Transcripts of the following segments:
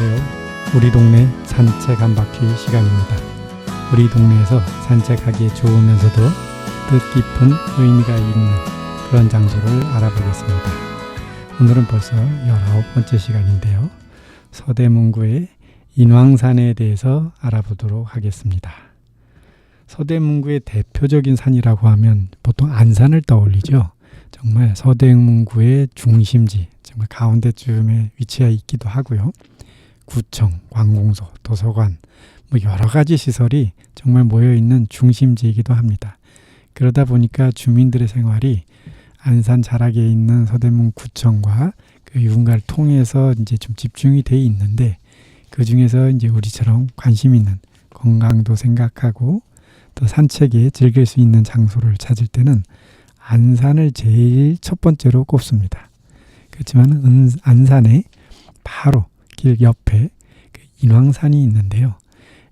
안녕하세요. 우리 동네 산책 한 바퀴 시간입니다. 우리 동네에서 산책하기에 좋으면서도 뜻깊은 의미가 있는 그런 장소를 알아보겠습니다. 오늘은 벌써 19번째 시간인데요. 서대문구의 인왕산에 대해서 알아보도록 하겠습니다. 서대문구의 대표적인 산이라고 하면 보통 안산을 떠올리죠. 정말 서대문구의 중심지, 정말 가운데쯤에 위치해 있기도 하고요. 구청, 관공서, 도서관, 여러 가지 시설이 정말 모여있는 중심지이기도 합니다. 그러다 보니까 주민들의 생활이 안산 자락에 있는 서대문구청과 그 유흥가를 통해서 이제 좀 집중이 돼 있는데, 그 중에서 이제 우리처럼 관심 있는 건강도 생각하고 또 산책에 즐길 수 있는 장소를 찾을 때는 안산을 제일 첫 번째로 꼽습니다. 그렇지만 안산에 바로 길 옆에 인왕산이 있는데요.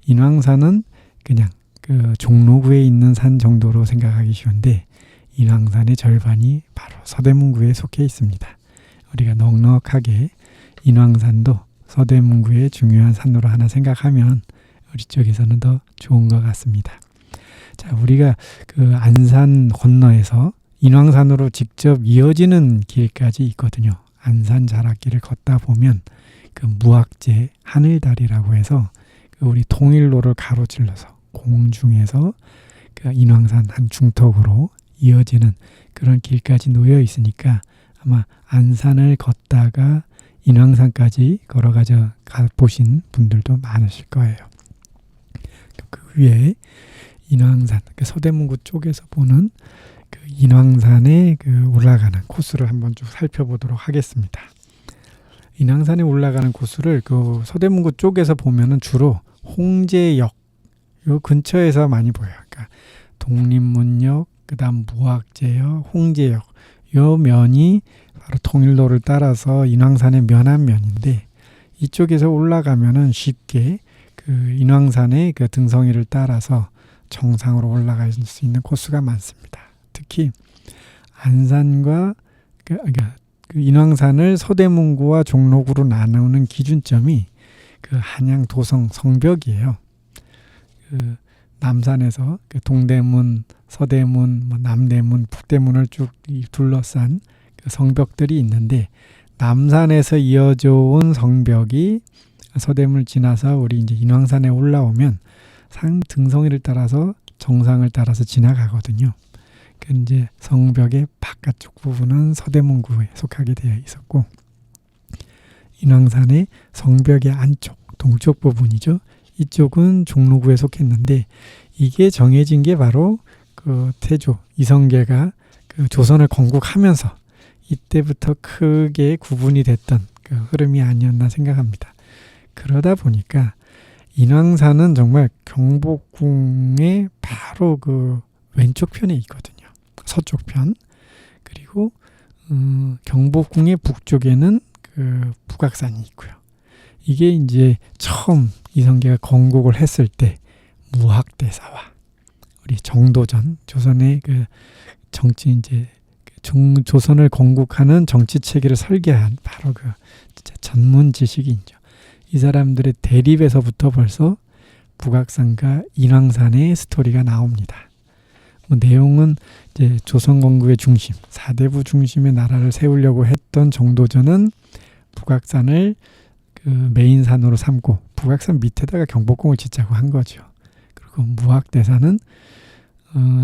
인왕산은 그냥 그 종로구에 있는 산 정도로 생각하기 쉬운데, 인왕산의 절반이 바로 서대문구에 속해 있습니다. 우리가 넉넉하게 인왕산도 서대문구의 중요한 산으로 하나 생각하면 우리 쪽에서는 더 좋은 것 같습니다. 자, 우리가 그 안산 건너에서 인왕산으로 직접 이어지는 길까지 있거든요. 안산 자락길을 걷다 보면 그 무악재 하늘다리라고 해서 그 우리 통일로를 가로질러서 공중에서 그 인왕산 한 중턱으로 이어지는 그런 길까지 놓여 있으니까 아마 안산을 걷다가 인왕산까지 걸어가져 보신 분들도 많으실 거예요. 그 위에 인왕산, 그 서대문구 쪽에서 보는 그 인왕산에 그 올라가는 코스를 한번 쭉 살펴보도록 하겠습니다. 인왕산에 올라가는 코스를 그 서대문구 쪽에서 보면은 주로 홍제역 요 근처에서 많이 보여요. 그러니까 독립문역, 그다음 무악재역, 홍제역 요 면이 바로 통일로를 따라서 인왕산의 면한면인데, 이쪽에서 올라가면은 쉽게 그 인왕산의 그 등성이를 따라서 정상으로 올라갈 수 있는 코스가 많습니다. 특히 안산과 그 인왕산을 서대문구와 종로구로 나누는 기준점이 그 한양 도성 성벽이에요. 그 남산에서 그 동대문, 서대문, 남대문, 북대문을 쭉 둘러싼 그 성벽들이 있는데, 남산에서 이어져 온 성벽이 서대문을 지나서 우리 이제 인왕산에 올라오면 산 등성이를 따라서 정상을 따라서 지나가거든요. 그 이제 성벽의 바깥쪽 부분은 서대문구에 속하게 되어 있었고, 인왕산의 성벽의 안쪽 동쪽 부분이죠. 이쪽은 종로구에 속했는데, 이게 정해진 게 바로 그 태조 이성계가 그 조선을 건국하면서 이때부터 크게 구분이 됐던 그 흐름이 아니었나 생각합니다. 그러다 보니까 인왕산은 정말 경복궁의 바로 그 왼쪽 편에 있거든요. 서쪽 편. 그리고 경복궁의 북쪽에는 그 북악산이 있고요. 이게 이제 처음 이성계가 건국을 했을 때 무학대사와 우리 정도전 조선의 그 정치 이제 조선을 건국하는 정치 체계를 설계한 바로 그 진짜 전문 지식인이죠. 이 사람들의 대립에서부터 벌써 북악산과 인왕산의 스토리가 나옵니다. 내용은 이제 조선 건국의 중심, 사대부 중심의 나라를 세우려고 했던 정도전은 북악산을 그 메인산으로 삼고 북악산 밑에다가 경복궁을 짓자고 한 거죠. 그리고 무학대사는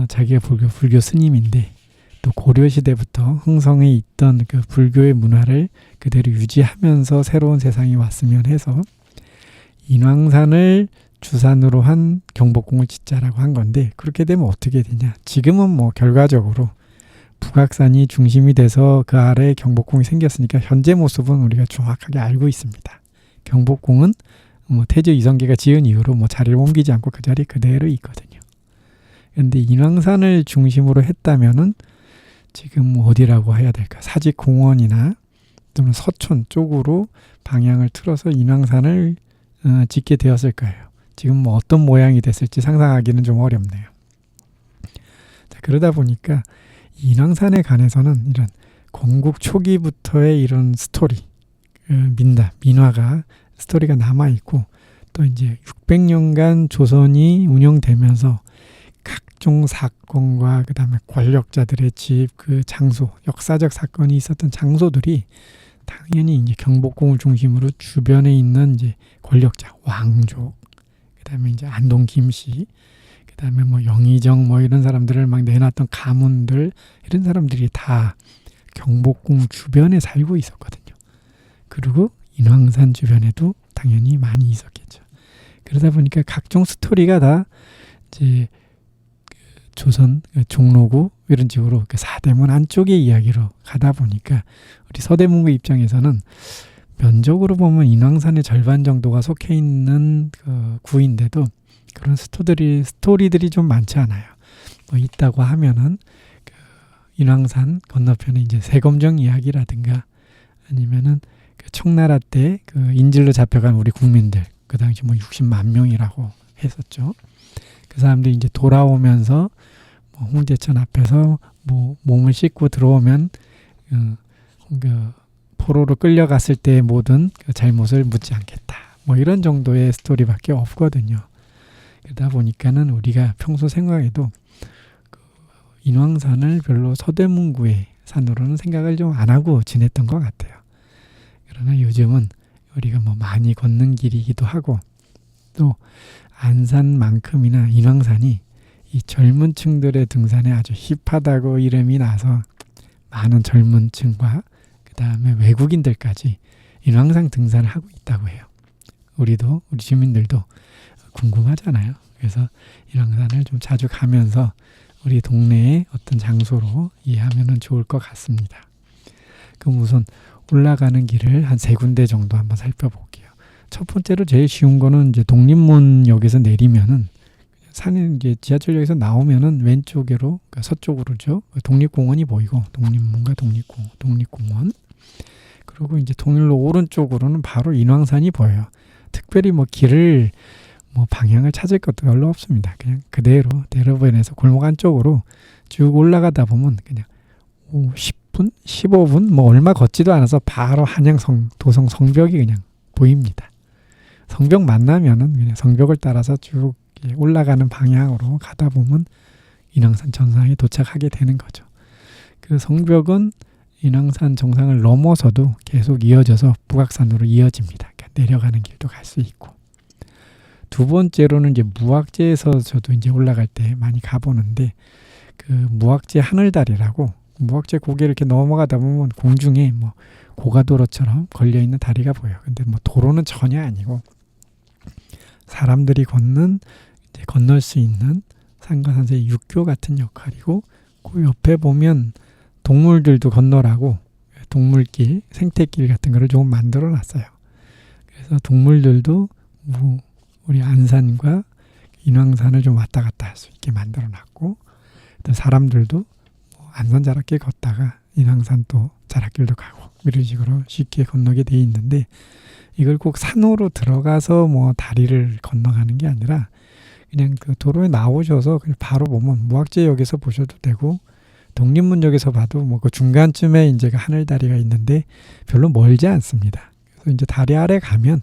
자기가 불교 스님인데 또 고려시대부터 흥성해 있던 그 불교의 문화를 그대로 유지하면서 새로운 세상이 왔으면 해서 인왕산을 주산으로 한 경복궁을 짓자라고 한 건데, 그렇게 되면 어떻게 되냐. 지금은 뭐 결과적으로 북악산이 중심이 돼서 그 아래에 경복궁이 생겼으니까 현재 모습은 우리가 정확하게 알고 있습니다. 경복궁은 태조 이성계가 지은 이후로 자리를 옮기지 않고 그 자리에 그대로 있거든요. 그런데 인왕산을 중심으로 했다면은 지금 어디라고 해야 될까? 사직공원이나 또는 서촌 쪽으로 방향을 틀어서 인왕산을 짓게 되었을 거예요. 지금 어떤 모양이 됐을지 상상하기는 좀 어렵네요. 자, 그러다 보니까 인왕산에 관해서는 이런 건국 초기부터의 이런 스토리, 민화가 스토리가 남아있고, 또 이제 600년간 조선이 운영되면서 각종 사건과 그 다음에 권력자들의 집, 그 장소, 역사적 사건이 있었던 장소들이 당연히 이제 경복궁을 중심으로 주변에 있는 이제 권력자, 왕족, 그 다음에 이제 안동 김씨, 그 다음에 뭐 영의정 뭐 이런 사람들을 막 내놨던 가문들, 이런 사람들이 다 경복궁 주변에 살고 있었거든요. 그리고 인왕산 주변에도 당연히 많이 있었겠죠. 그러다 보니까 각종 스토리가 다 이제 조선 종로구 이런 식으로 사대문 안쪽의 이야기로 가다 보니까 우리 서대문구 입장에서는 면적으로 보면 인왕산의 절반 정도가 속해 있는 그 구인데도 그런 스토리들이 좀 많지 않아요. 뭐 있다고 하면은 그 인왕산 건너편에 이제 세검정 이야기라든가 아니면은 그 청나라 때 그 인질로 잡혀간 우리 국민들, 그 당시 뭐 60만 명이라고 했었죠. 그 사람들이 이제 돌아오면서 뭐 홍제천 앞에서 뭐 몸을 씻고 들어오면 그 포로로 끌려갔을 때의 모든 그 잘못을 묻지 않겠다. 뭐 이런 정도의 스토리밖에 없거든요. 그러다 보니까는 우리가 평소 생각에도 그 인왕산을 별로 서대문구의 산으로는 생각을 좀 안 하고 지냈던 것 같아요. 그러나 요즘은 우리가 뭐 많이 걷는 길이기도 하고, 또 안산만큼이나 인왕산이 이 젊은 층들의 등산에 아주 힙하다고 이름이 나서 많은 젊은 층과 그 다음에 외국인들까지 인왕산 등산을 하고 있다고 해요. 우리 주민들도 궁금하잖아요. 그래서 인왕산을 좀 자주 가면서 우리 동네의 어떤 장소로 이해하면 좋을 것 같습니다. 그럼 우선 올라가는 길을 한 3군데 정도 한번 살펴볼게요. 첫 번째로 제일 쉬운 거는 이제 독립문역에서 내리면은 산에 이제 지하철역에서 나오면은 왼쪽으로, 그러니까 서쪽으로죠. 독립공원이 보이고, 독립문과 독립공원. 그리고 이제 통일로 오른쪽으로는 바로 인왕산이 보여요. 특별히 뭐 길을 뭐 방향을 찾을 것도 별로 없습니다. 그냥 그대로 대로변에서 골목 안쪽으로 쭉 올라가다 보면 그냥 10분, 15분 뭐 얼마 걷지도 않아서 바로 한양성 도성 성벽이 그냥 보입니다. 성벽 만나면은 그냥 성벽을 따라서 쭉 올라가는 방향으로 가다 보면 인왕산 정상에 도착하게 되는 거죠. 그 성벽은 인왕산 정상을 넘어서도 계속 이어져서 북악산으로 이어집니다. 그러니까 내려가는 길도 갈 수 있고. 두 번째로는 이제 무악재에서 저도 이제 올라갈 때 많이 가보는데, 그 무악재 하늘다리라고, 무악재 고개 이렇게 넘어가다 보면 공중에 뭐 고가도로처럼 걸려 있는 다리가 보여요. 근데 뭐 도로는 전혀 아니고 사람들이 건널 수 있는 산과 산세의 육교 같은 역할이고, 그 옆에 보면 동물들도 건너라고 동물길, 생태길 같은 거를 조금 만들어 놨어요. 그래서 동물들도 뭐 우리 안산과 인왕산을 좀 왔다 갔다 할 수 있게 만들어 놨고, 또 사람들도 안산 자락길 걷다가 인왕산 또 자락길도 가고 이런 식으로 쉽게 건너게 돼 있는데, 이걸 꼭 산으로 들어가서 뭐 다리를 건너가는 게 아니라 그냥 그 도로에 나오셔서 그냥 바로 보면 무악재역에서 보셔도 되고, 독립문역에서 봐도 뭐 그 중간쯤에 이제 그 하늘다리가 있는데 별로 멀지 않습니다. 그래서 이제 다리 아래 가면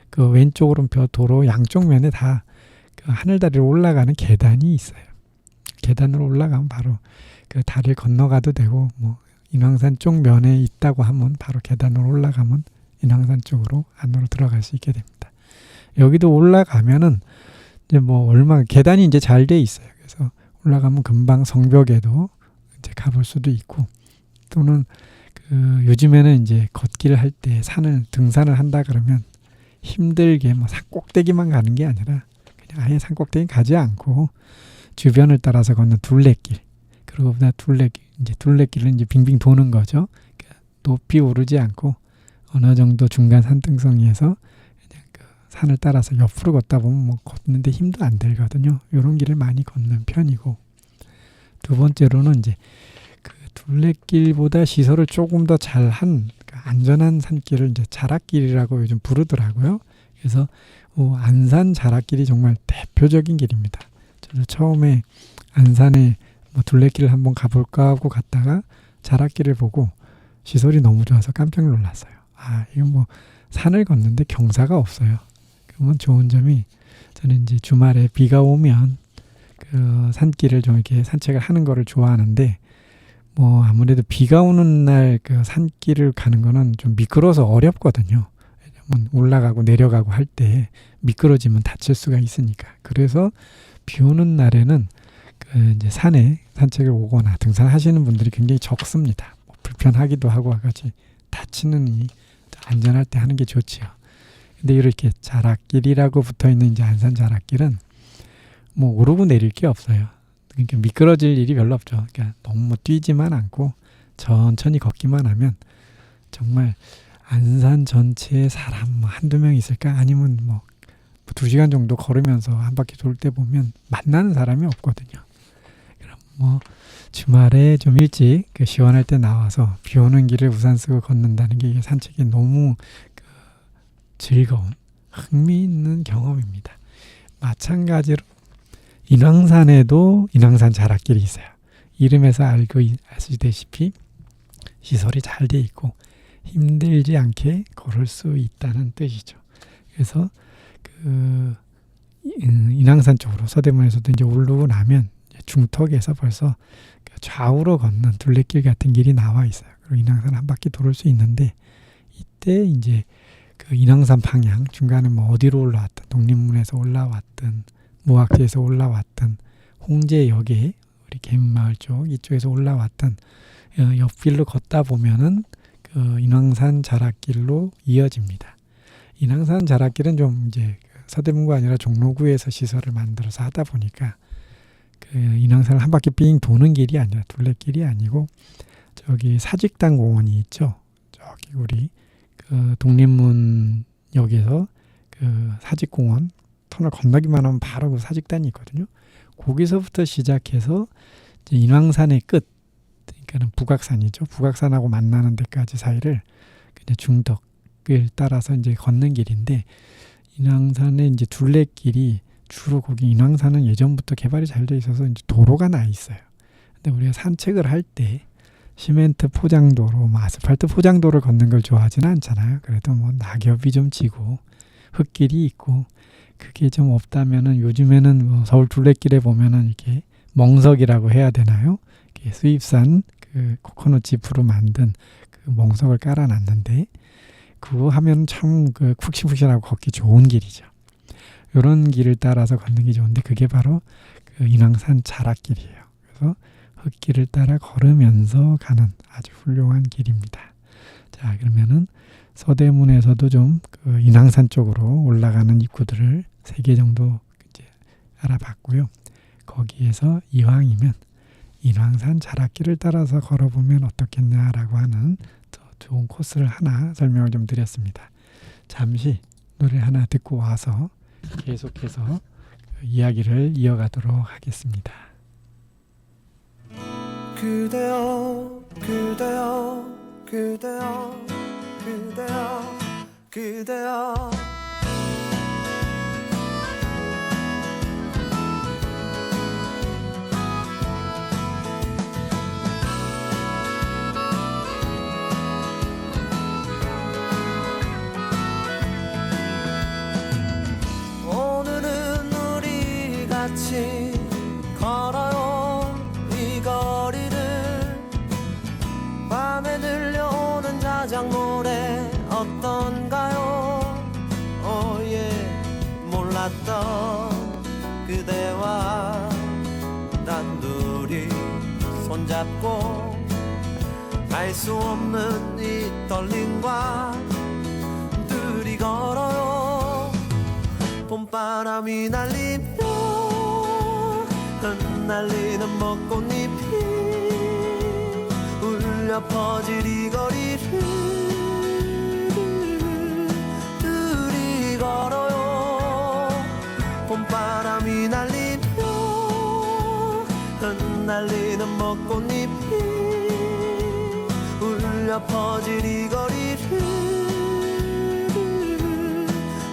그 왼쪽으로는 도로 양쪽 면에 다 그 하늘다리로 올라가는 계단이 있어요. 계단으로 올라가면 바로 그 다리를 건너가도 되고, 뭐 인왕산 쪽 면에 있다고 하면 바로 계단으로 올라가면 인왕산 쪽으로 안으로 들어갈 수 있게 됩니다. 여기도 올라가면은 이제 뭐 계단이 이제 잘 돼 있어요. 그래서 올라가면 금방 성벽에도 이제 가볼 수도 있고, 또는 그 요즘에는 이제 걷기를 할 때 등산을 한다 그러면 힘들게 뭐 산 꼭대기만 가는 게 아니라 그냥 아예 산 꼭대기 가지 않고 주변을 따라서 걷는 둘레길, 그리고 둘레길은 이제 빙빙 도는 거죠. 그러니까 높이 오르지 않고 어느 정도 중간 산등성이에서 그냥 그 산을 따라서 옆으로 걷다 보면 뭐 걷는데 힘도 안 들거든요. 이런 길을 많이 걷는 편이고, 두 번째로는 이제 그 둘레길보다 시설을 조금 더 잘한 안전한 산길을 이제 자락길이라고 요즘 부르더라고요. 그래서 안산 자락길이 정말 대표적인 길입니다. 저도 처음에 안산에 뭐 둘레길을 한번 가볼까 하고 갔다가 자락길을 보고 시설이 너무 좋아서 깜짝 놀랐어요. 이건 뭐 산을 걷는데 경사가 없어요. 그러면 좋은 점이 저는 이제 주말에 비가 오면 그 산길을 좀 이렇게 산책을 하는 거를 좋아하는데 뭐 아무래도 비가 오는 날 그 산길을 가는 거는 좀 미끄러워서 어렵거든요. 왜냐면 올라가고 내려가고 할 때 미끄러지면 다칠 수가 있으니까. 그래서 비 오는 날에는 그 이제 산에 산책을 오거나 등산하시는 분들이 굉장히 적습니다. 뭐 불편하기도 하고 같이 다치느니 안전할 때 하는 게 좋지요. 근데 이렇게 자락길이라고 붙어 있는 이제 안산 자락길은 뭐 오르고 내릴 게 없어요. 그러니까 미끄러질 일이 별로 없죠. 그러니까 너무 뛰지만 않고 천천히 걷기만 하면 정말 안산 전체에 사람 뭐 한두 명 있을까? 아니면 뭐 2시간 정도 걸으면서 한 바퀴 돌 때 보면 만나는 사람이 없거든요. 그럼 뭐 주말에 좀 일찍 그 시원할 때 나와서 비 오는 길을 우산 쓰고 걷는다는 게 이게 산책이 너무 그 즐거운 흥미있는 경험입니다. 마찬가지로 인왕산에도 인왕산 자락길이 있어요. 이름에서 알고 아시다시피 시설이 잘 돼 있고 힘들지 않게 걸을 수 있다는 뜻이죠. 그래서 그 인왕산 쪽으로 서대문에서도 이제 오르고 나면 중턱에서 벌써 좌우로 걷는 둘레길 같은 길이 나와 있어요. 그리고 인왕산 한 바퀴 돌을 수 있는데 이때 이제 그 인왕산 방향 중간에 뭐 어디로 올라왔든 독립문에서 올라왔든 무학지에서 올라왔든 홍제역에 우리 개미마을 쪽 이쪽에서 올라왔든 옆길로 걷다 보면은 그 인왕산 자락길로 이어집니다. 인왕산 자락길은 좀 이제 서대문구가 아니라 종로구에서 시설을 만들어서 하다 보니까 그 인왕산을 한 바퀴 삥 도는 길이 아니라 둘레길이 아니고 저기 사직당 공원이 있죠. 저기 우리 그 독립문역에서 그 사직공원 터널 건너기만 하면 바로 그 사직단이 있거든요. 거기서부터 시작해서 이제 인왕산의 끝, 그러니까는 북악산이죠. 북악산하고 만나는 데까지 사이를 그냥 중덕을 따라서 이제 걷는 길인데 인왕산의 이제 둘레길이 주로 거기 인왕산은 예전부터 개발이 잘 돼 있어서 이제 도로가 나 있어요. 근데 우리가 산책을 할 때 시멘트 포장도로, 뭐 아스팔트 포장도를 걷는 걸 좋아하지는 않잖아요. 그래도 뭐 낙엽이 좀 지고 흙길이 있고 그게 좀 없다면은 요즘에는 뭐 서울 둘레길에 보면은 이렇게 멍석이라고 해야 되나요? 이렇게 수입산 그 코코넛 짚으로 만든 그 멍석을 깔아놨는데 그거 하면 참 그 푹신푹신하고 걷기 좋은 길이죠. 이런 길을 따라서 걷는 게 좋은데 그게 바로 그 인왕산 자락길이에요. 그래서 흙길을 따라 걸으면서 가는 아주 훌륭한 길입니다. 자, 그러면은 서대문에서도 좀 그 인왕산 쪽으로 올라가는 입구들을 3개 정도 이제 알아봤고요. 거기에서 이왕이면 인왕산 자락길을 따라서 걸어보면 어떻겠냐라고 하는 더 좋은 코스를 하나 설명을 좀 드렸습니다. 잠시 노래 하나 듣고 와서 계속해서 그 이야기를 이어가도록 하겠습니다. 그대여 그대여 그대여 그대여 그대여 오늘은 우리 같이 걸어요 이 거리를 밤에 들려오는 자작 노래 어떤가요? 오예 몰랐던 그대와 단둘이 손잡고 알 수 없는 이 떨림과 둘이 걸어요 봄바람이 날리며 흩날리는 벚꽃잎이 울려 퍼질 이 거리를 둘이 걸어요 봄바람이 날리며 흩날리는 벚꽃잎이 울려 퍼질 이 거리를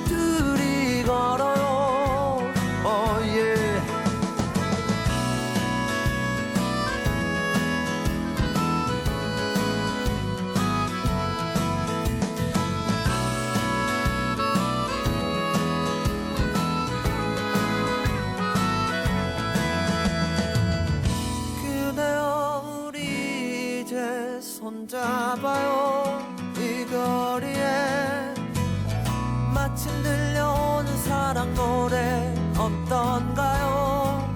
둘이 걸어요 oh yeah. 봐요 이 거리에 마침 들려오는 사랑 노래 어떤가요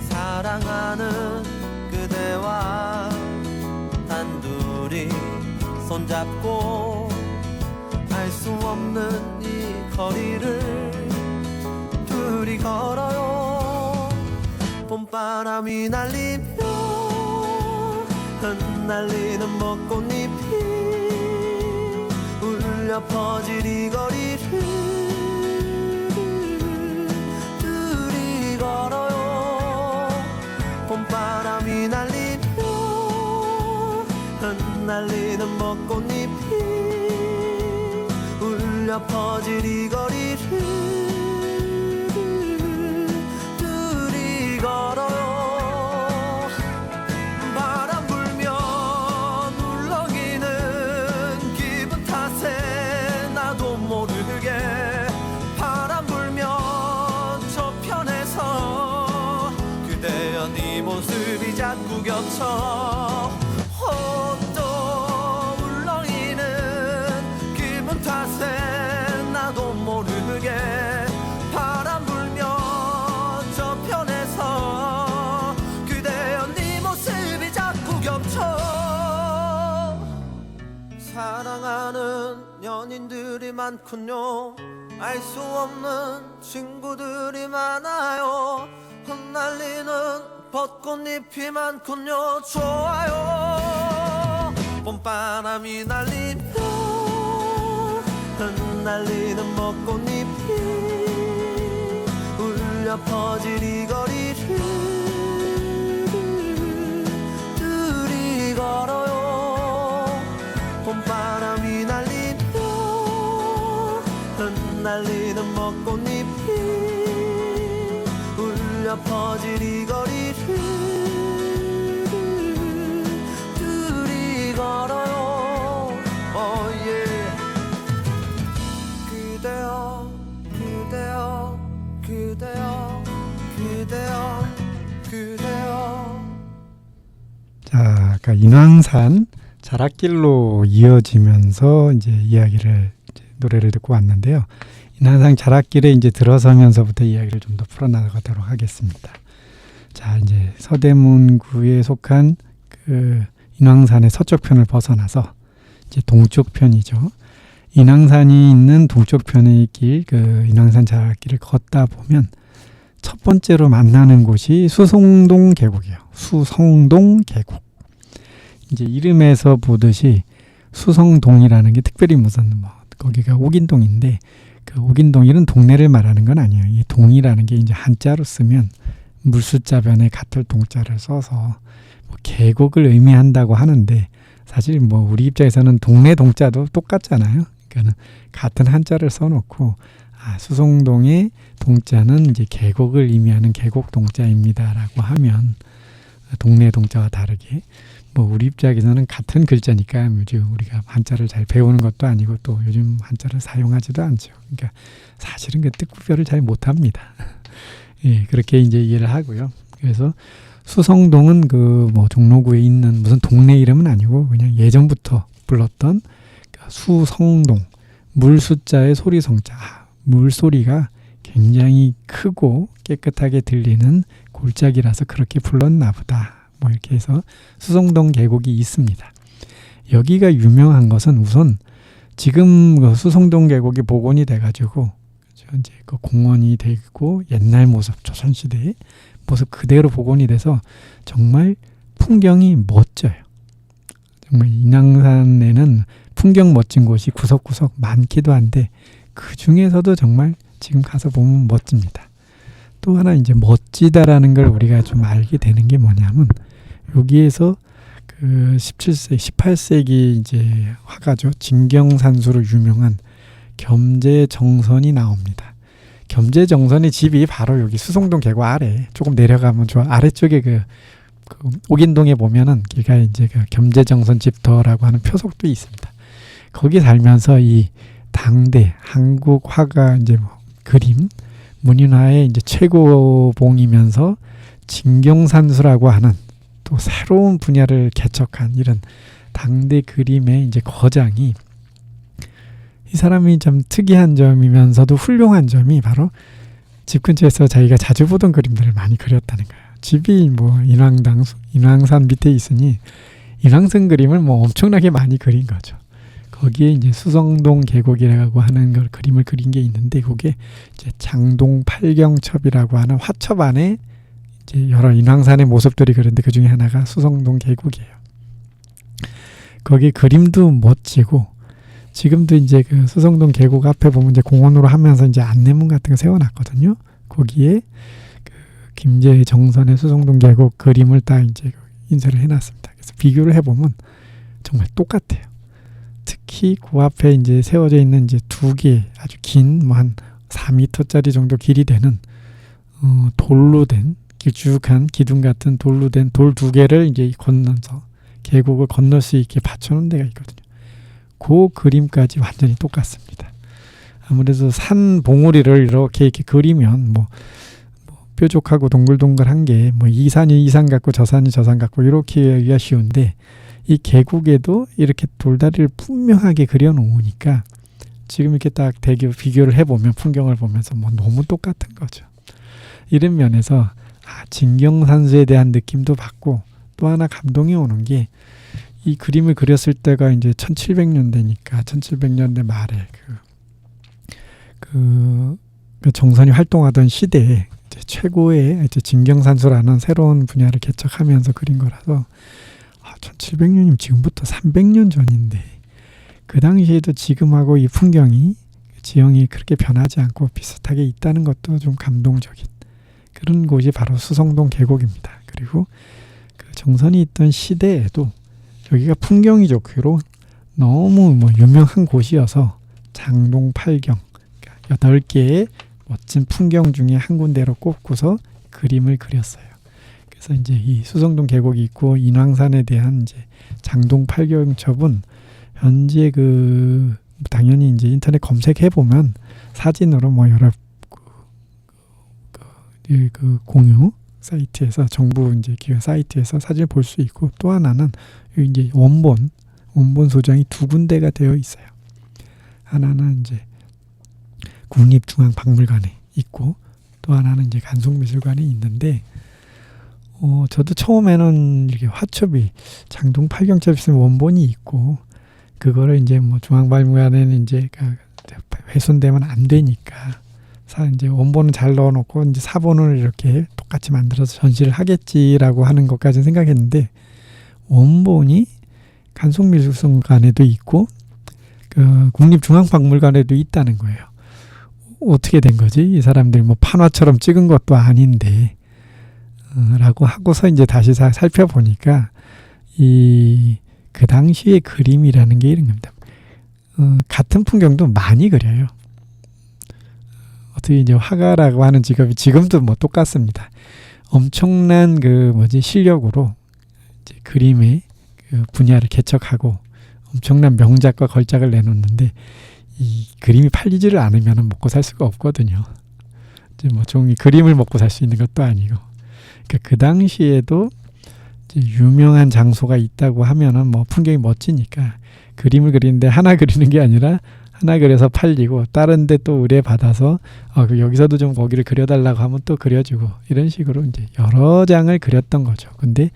사랑하는 그대와 단둘이 손잡고 알 수 없는 이 거리를 둘이 걸어요 봄바람이 날리며 흩날리는 벚꽃잎이 울려 퍼질 이 거리를 둘이 걸어요 봄바람이 날리며 흩날리는 벚꽃잎이 울려 퍼질 이 거리를 둘이 걸어요 바람 불면 울렁이는 기분 탓에 나도 모르게 바람 불면 저편에서 그대여 네 모습이 자꾸 겹쳐 또 울렁이는 기분 탓에 나도 모르게 바람 불면 저편에서 그대여 네 모습이 자꾸 겹쳐 사랑하는 연인들이 많군요 알 수 없는 친구들이 많아요 흩날리는 벚꽃잎이 많군요 좋아요 봄바람이 날리며 흩날리는 벚꽃잎이 울려 퍼질 이 거리를 둘이 걸어요 봄바람이 날리며 흩날리는 벚꽃잎이 울려 퍼질 이 거리를 둘이 걸어요 그대여 그대여 그대여 그대여 그대여 자, 아까 인왕산 자락길로 이어지면서 이제 이야기를 노래를 듣고 왔는데요. 인왕산 자락길에 이제 들어서면서부터 이야기를 좀 더 풀어나가도록 하겠습니다. 자, 이제 서대문구에 속한 그 인왕산의 서쪽 편을 벗어나서 이제 동쪽 편이죠. 인왕산이 있는 동쪽 편의 길, 그 인왕산 자락길을 걷다 보면 첫 번째로 만나는 곳이 수성동 계곡이에요. 수성동 계곡. 이제 이름에서 보듯이 수성동이라는 게 특별히 무슨 거기가 옥인동인데 그 옥인동이는 동네를 말하는 건 아니에요. 이 동이라는 게 이제 한자로 쓰면 물숫자변에 같을 동자를 써서 계곡을 의미한다고 하는데 사실 우리 입장에서는 동네 동자도 똑같잖아요. 그러니까 같은 한자를 써놓고 수성동의 동자는 이제 계곡을 의미하는 계곡 동자입니다라고 하면 동네 동자와 다르게 우리 입장에서는 같은 글자니까 우리가 한자를 잘 배우는 것도 아니고 또 요즘 한자를 사용하지도 않죠. 그러니까 사실은 그 뜻구별을 잘 못합니다. 예, 그렇게 이제 이해를 하고요. 그래서 수성동은 종로구에 있는 무슨 동네 이름은 아니고 그냥 예전부터 불렀던 수성동, 물숫자의 소리성자, 물소리가 굉장히 크고 깨끗하게 들리는 골짜기라서 그렇게 불렀나 보다. 이렇게 해서 수성동 계곡이 있습니다. 여기가 유명한 것은 우선 지금 수성동 계곡이 복원이 돼가지고 이제 그 공원이 되고 옛날 모습, 조선시대의 모습 그대로 복원이 돼서 정말 풍경이 멋져요. 정말 인왕산에는 풍경 멋진 곳이 구석구석 많기도 한데 그 중에서도 정말 지금 가서 보면 멋집니다. 또 하나 이제 멋지다라는 걸 우리가 좀 알게 되는 게 뭐냐면 여기에서 그 18세기 이제 화가죠. 진경산수로 유명한 겸재정선이 나옵니다. 겸재정선의 집이 바로 여기 수성동 계곡 아래 조금 내려가면 아래쪽에 그 옥인동에 보면은 기가 이제 그 겸재정선 집터라고 하는 표석도 있습니다. 거기 살면서 이 당대 한국 화가 이제 그림 문인화의 이제 최고봉이면서 진경산수라고 하는 또 새로운 분야를 개척한 이런 당대 그림의 이제 거장이, 이 사람이 좀 특이한 점이면서도 훌륭한 점이 바로 집 근처에서 자기가 자주 보던 그림들을 많이 그렸다는 거예요. 집이 뭐 인왕산 밑에 있으니 인왕산 그림을 뭐 엄청나게 많이 그린 거죠. 거기에 이제 수성동 계곡이라고 하는 걸 그림을 그린 게 있는데, 그게 이제 장동 팔경첩이라고 하는 화첩 안에 이제 여러 인왕산의 모습들이 그런데 그 중에 하나가 수성동 계곡이에요. 거기 그림도 멋지고, 지금도 이제 그 수성동 계곡 앞에 보면 이제 공원으로 하면서 이제 안내문 같은 거 세워놨거든요. 거기에 그 김제 정선의 수성동 계곡 그림을 딱 이제 인쇄를 해놨습니다. 그래서 비교를 해보면 정말 똑같아요. 특히 그 앞에 이제 세워져 있는 이제 두 개 아주 긴 뭐 한 4m짜리 정도 길이 되는 돌로 된 길쭉한 기둥 같은 돌로 된 돌 두 개를 이제 건너서 계곡을 건널 수 있게 받쳐놓은 데가 있거든요. 그 그림까지 완전히 똑같습니다. 아무래도 산 봉우리를 이렇게 그리면 뭐 뾰족하고 동글동글한 게 뭐 이 산이 이 산 같고 저 산이 저 산 같고 이렇게 하기가 쉬운데, 이 계곡에도 이렇게 돌다리를 분명하게 그려 놓으니까 지금 이렇게 딱 비교를 해보면, 풍경을 보면서 뭐 너무 똑같은 거죠. 이런 면에서 진경산수에 대한 느낌도 받고, 또 하나 감동이 오는 게, 이 그림을 그렸을 때가 이제 1700년대니까 1700년대 말에 그 정선이 활동하던 시대에 이제 최고의 이제 진경산수라는 새로운 분야를 개척하면서 그린 거라서, 1700년이면 지금부터 300년 전인데 그 당시에도 지금하고 이 풍경이, 지형이 그렇게 변하지 않고 비슷하게 있다는 것도 좀 감동적인 그런 곳이 바로 수성동 계곡입니다. 그리고 그 정선이 있던 시대에도 여기가 풍경이 좋기로 너무 뭐 유명한 곳이어서 장동 팔경, 그러니까 8개의 멋진 풍경 중에 한 군데로 꼽고서 그림을 그렸어요. 그래서 이제 이 수성동 계곡이 있고 인왕산에 대한 이제 장동 팔경첩은 현재 그 당연히 이제 인터넷 검색해 보면 사진으로 뭐 여러 그 공유 사이트에서, 정부 이제 기획 사이트에서 사진을 볼 수 있고, 또 하나는 이제 원본 소장이 두 군데가 되어 있어요. 하나는 이제 국립중앙박물관에 있고, 또 하나는 이제 간송미술관에 있는데, 저도 처음에는 이렇게 화첩이 장동 팔경첩 있으면 원본이 있고, 그거를 이제 뭐 중앙박물관에는 이제 훼손되면 안 되니까 이제 원본은 잘 넣어놓고 이제 사본을 이렇게 똑같이 만들어서 전시를 하겠지라고 하는 것까지 생각했는데, 원본이 간송미술관에도 있고 그 국립중앙박물관에도 있다는 거예요. 어떻게 된 거지? 이 사람들이 뭐 판화처럼 찍은 것도 아닌데 라고 하고서 이제 다시 살펴보니까 그 당시의 그림이라는 게 이런 겁니다. 같은 풍경도 많이 그려요. 어떻게 이제 화가라고 하는 직업이 지금도 뭐 똑같습니다. 엄청난 실력으로 이제 그림의 그 분야를 개척하고 엄청난 명작과 걸작을 내놓는데, 이 그림이 팔리지를 않으면 먹고 살 수가 없거든요. 이제 뭐 종이 그림을 먹고 살 수 있는 것도 아니고, 그러니까 그 당시에도 이제 유명한 장소가 있다고 하면은 뭐 풍경이 멋지니까 그림을 그리는데 하나 그리는 게 아니라 하나 그려서 팔리고, 다른 데 또 의뢰받아서 여기서도 좀 거기를 그려달라고 하면 또 그려주고, 이런 식으로 이제 여러 장을 그렸던 거죠. 근데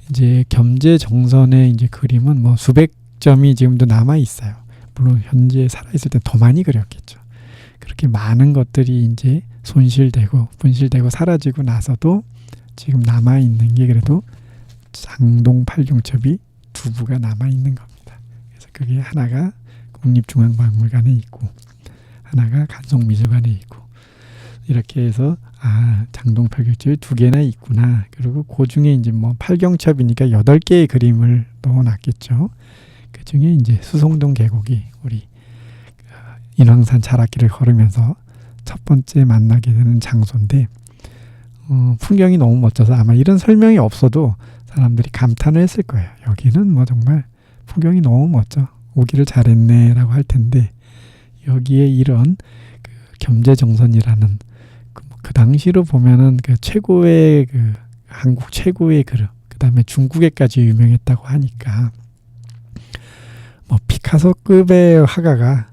이제 겸재 정선의 이제 그림은 뭐 수백 점이 지금도 남아 있어요. 물론 현재 살아있을 때 더 많이 그렸겠죠. 그렇게 많은 것들이 이제 손실되고 분실되고 사라지고 나서도 지금 남아 있는 게 그래도 장동 팔경첩이 두 부가 남아 있는 겁니다. 그래서 그게 하나가 국립중앙박물관에 있고, 하나가 간송미술관에 있고, 이렇게 해서 장동 팔경첩이 두 개나 있구나. 그리고 그 중에 이제 뭐 팔경첩이니까 8개의 그림을 넣어놨겠죠. 그 중에 이제 수성동 계곡이 우리 인왕산 자락길을 걸으면서 첫 번째 만나게 되는 장소인데, 풍경이 너무 멋져서 아마 이런 설명이 없어도 사람들이 감탄을 했을 거예요. 여기는 뭐 정말 풍경이 너무 멋져, 오기를 잘했네 라고 할 텐데, 여기에 이런 그 겸재정선이라는 그 당시로 보면은 그 최고의 한국 최고의 그 다음에 중국에까지 유명했다고 하니까 뭐 피카소급의 화가가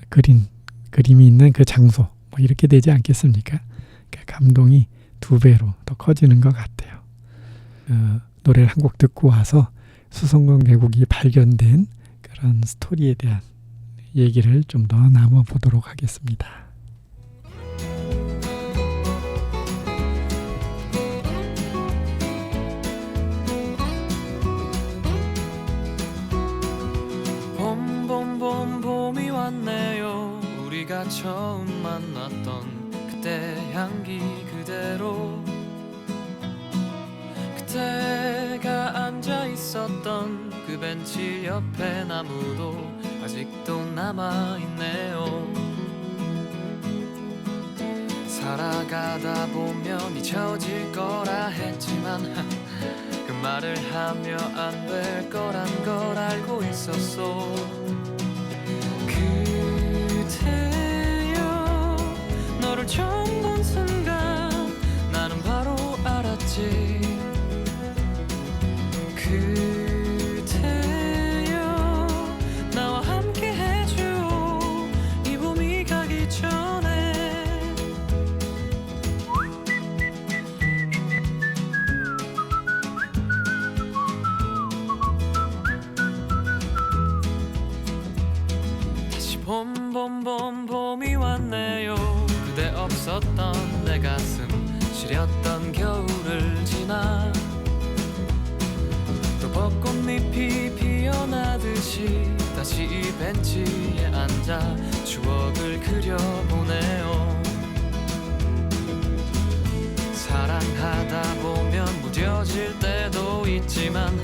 그린 그림이 있는 그 장소 뭐 이렇게 되지 않겠습니까? 그러니까 감동이 2배로 더 커지는 것 같아요. 노래를 한 곡 듣고 와서 수성동 계곡이 발견된 그런 스토리에 대한 얘기를 좀 더 나눠보도록 하겠습니다. 봄이 왔네요. 우리가 처음 만났던 그때 향기 그대로, 그때가 앉아 있었던 그 벤치 옆에 나무도 아직도 남아있네요. 살아가다 보면 잊혀질 거라 했지만 그 말을 하며 안 될 거란 걸 알고 있었어. 그대여 너를 처음 본 순간 나는 바로 알았지. 그대여 나와 함께 해줘 이 봄이 가기 전에. 다시 봄이 왔네요. 그대 없었던 내 가슴 시렸던 겨울을 지나 또 벚꽃잎이 피어나듯이 다시 이 벤치에 앉아 추억을 그려보네요. 사랑하다 보면 무뎌질 때도 있지만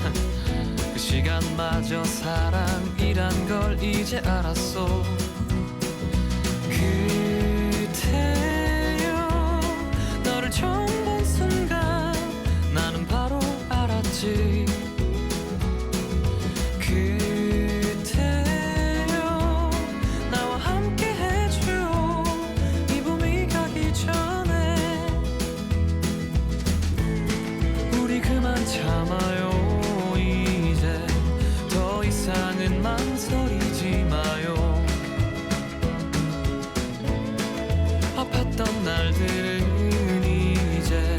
그 시간마저 사랑이란 걸 이제 알았어. 그대여 너를 처음 본 순간 나는 바로 알았지. 그대여 나와 함께 해줘 이 봄이 가기 전에. 우리 그만 참아요. 이제 더 이상은 망설이지 마요. 아팠던 날들은 이제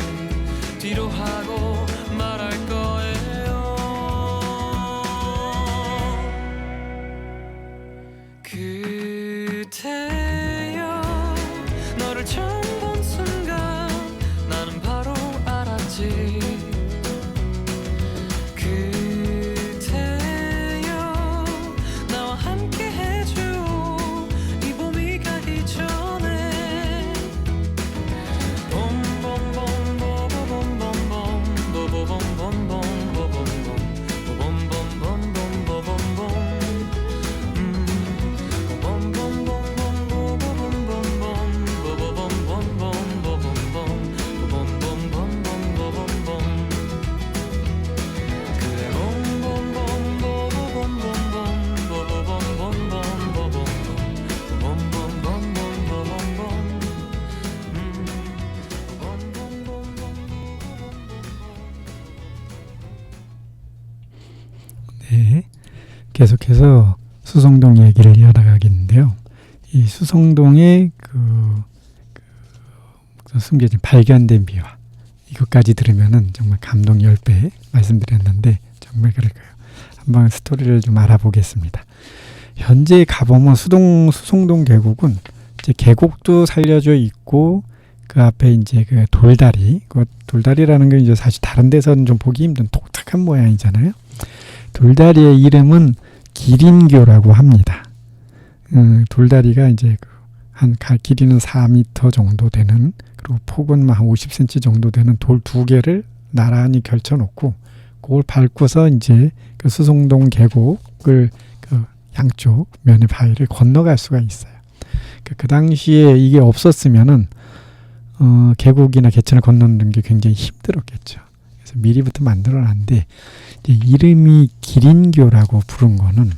뒤로 하고 말할 거예요. 그대여 너를 처음 본 순간 나는 바로 알았지. 그대여 나와 함께 해줘 이 봄이 가기 전에. 네, 계속해서 수성동 얘기를 이어나가겠는데요. 이 수성동의 그 숨겨진 발견된 비화 이것까지 들으면은 정말 감동 10배 말씀드렸는데 정말 그럴 거예요. 한번 스토리를 좀 알아보겠습니다. 현재 가보면 수성동 계곡은 이제 계곡도 살려져 있고 그 앞에 이제 그 돌다리, 그 돌다리라는 게 이제 사실 다른 데서는 좀 보기 힘든 독특한 모양이잖아요. 돌다리의 이름은 기린교라고 합니다. 돌다리가 이제 한 길이는 4m 정도 되는, 그리고 폭은 한 50cm 정도 되는 돌 2개를 나란히 걸쳐놓고 그걸 밟고서 이제 그 수성동 계곡을 그 양쪽 면의 바위를 건너갈 수가 있어요. 그 당시에 이게 없었으면은 계곡이나 개천을 건너는 게 굉장히 힘들었겠죠. 그래서 미리부터 만들어놨는데 이름이 기린교라고 부른 거는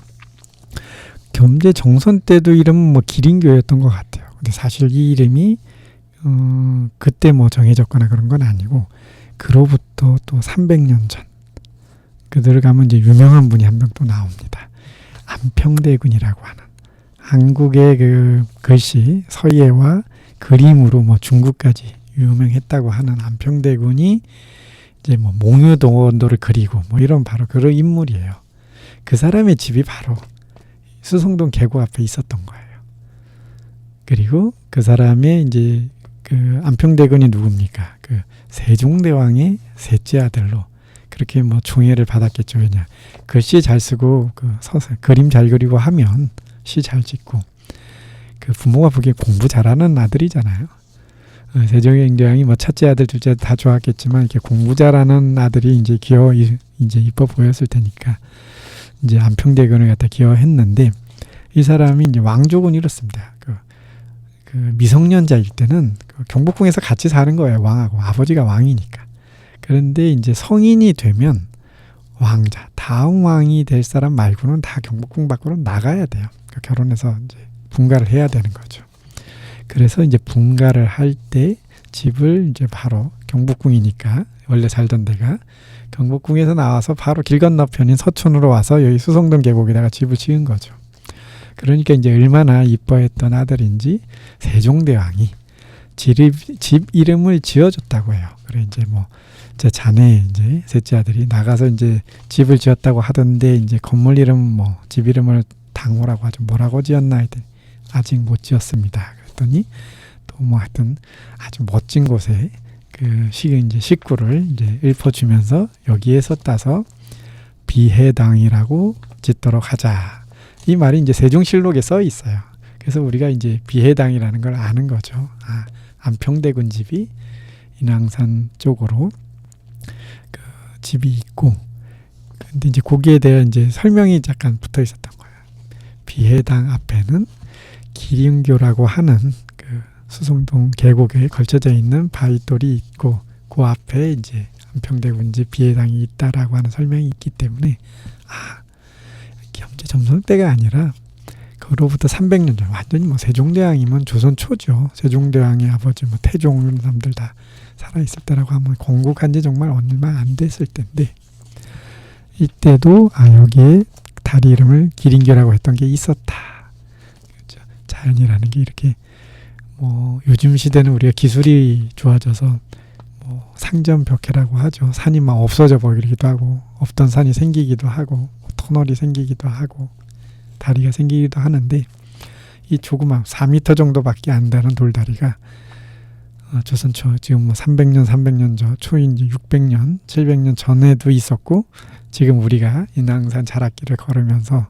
겸재 정선 때도 이름은 뭐 기린교였던 것 같아요. 근데 사실 이 이름이 그때 뭐 정해졌거나 그런 건 아니고 그로부터 또 300년 전, 그 들어가면 이제 유명한 분이 한 명 또 나옵니다. 안평대군이라고 하는 한국의 그 글씨 서예와 그림으로 뭐 중국까지 유명했다고 하는 안평대군이 이제 뭐 몽유동원도를 그리고 뭐 이런 바로 그런 인물이에요. 그 사람의 집이 바로 수성동 계곡 앞에 있었던 거예요. 그리고 그 사람의 이제 그 안평대군이 누굽니까? 그 세종대왕의 셋째 아들로 그렇게 뭐 총애를 받았겠죠. 왜냐 글씨 잘 쓰고 그 그림 잘 그리고 하면 시 잘 짓고 그 부모가 보기에 공부 잘하는 아들이잖아요. 세종대왕이 뭐 첫째 아들, 둘째 아들 다 좋았겠지만 이렇게 공부 잘하는 아들이 이제 이제 이뻐 보였을 테니까 이제 안평대군을 갖다 기여했는데 이 사람이 이제 왕족은 이렇습니다. 그 미성년자일 때는 그 경복궁에서 같이 사는 거예요. 왕하고 아버지가 왕이니까. 그런데 이제 성인이 되면 왕자, 다음 왕이 될 사람 말고는 다 경복궁 밖으로 나가야 돼요. 그러니까 결혼해서 이제 분가를 해야 되는 거죠. 그래서 이제 분가를 할 때 집을 이제 바로 경복궁이니까 원래 살던 데가 경복궁에서 나와서 바로 길 건너편인 서촌으로 와서 여기 수성동 계곡에다가 집을 지은 거죠. 그러니까 이제 얼마나 이뻐했던 아들인지 세종대왕이 집 이름을 지어줬다고 해요. 그래 이제 뭐 제 자네 이제 셋째 아들이 나가서 이제 집을 지었다고 하던데 이제 건물 이름 뭐 집 이름을 당호라고 하죠. 뭐라고 지었나 했더니 아직 못 지었습니다. 그랬더니 또 뭐 하여튼 아주 멋진 곳에 그 이제 식구를 이제 읊어주면서 여기에서 따서 비해당이라고 짓도록 하자. 이 말이 이제 세종실록에 써 있어요. 그래서 우리가 이제 비해당이라는 걸 아는 거죠. 아, 안평대군 집이 인왕산 쪽으로 그 집이 있고, 근데 이제 거기에 대한 이제 설명이 잠깐 붙어 있었던 거예요. 비해당 앞에는 기린교라고 하는 그 수성동 계곡에 걸쳐져 있는 바위돌이 있고, 그 앞에 이제 안평대군 집 비해당이 있다라고 하는 설명이 있기 때문에 경제 점성 때가 아니라 그로부터 300년 전, 완전히 뭐 세종대왕이면 조선 초죠. 세종대왕의 아버지 뭐 태종 이런 사람들 다 살아있을 때라고 하면 건국한 지 정말 얼마 안 됐을 때인데, 이때도 여기에 다리 이름을 기린교라고 했던 게 있었다. 그렇죠? 자연이라는 게 이렇게 뭐 요즘 시대는 우리가 기술이 좋아져서 뭐 상점벽해라고 하죠. 산이 막 없어져 버리기도 하고, 없던 산이 생기기도 하고, 터널이 생기기도 하고, 다리가 생기기도 하는데, 이 조그만 4m 정도밖에 안 되는 돌다리가 조선초 지금 뭐 300년 초인 600년, 700년 전에도 있었고, 지금 우리가 인왕산 자락길을 걸으면서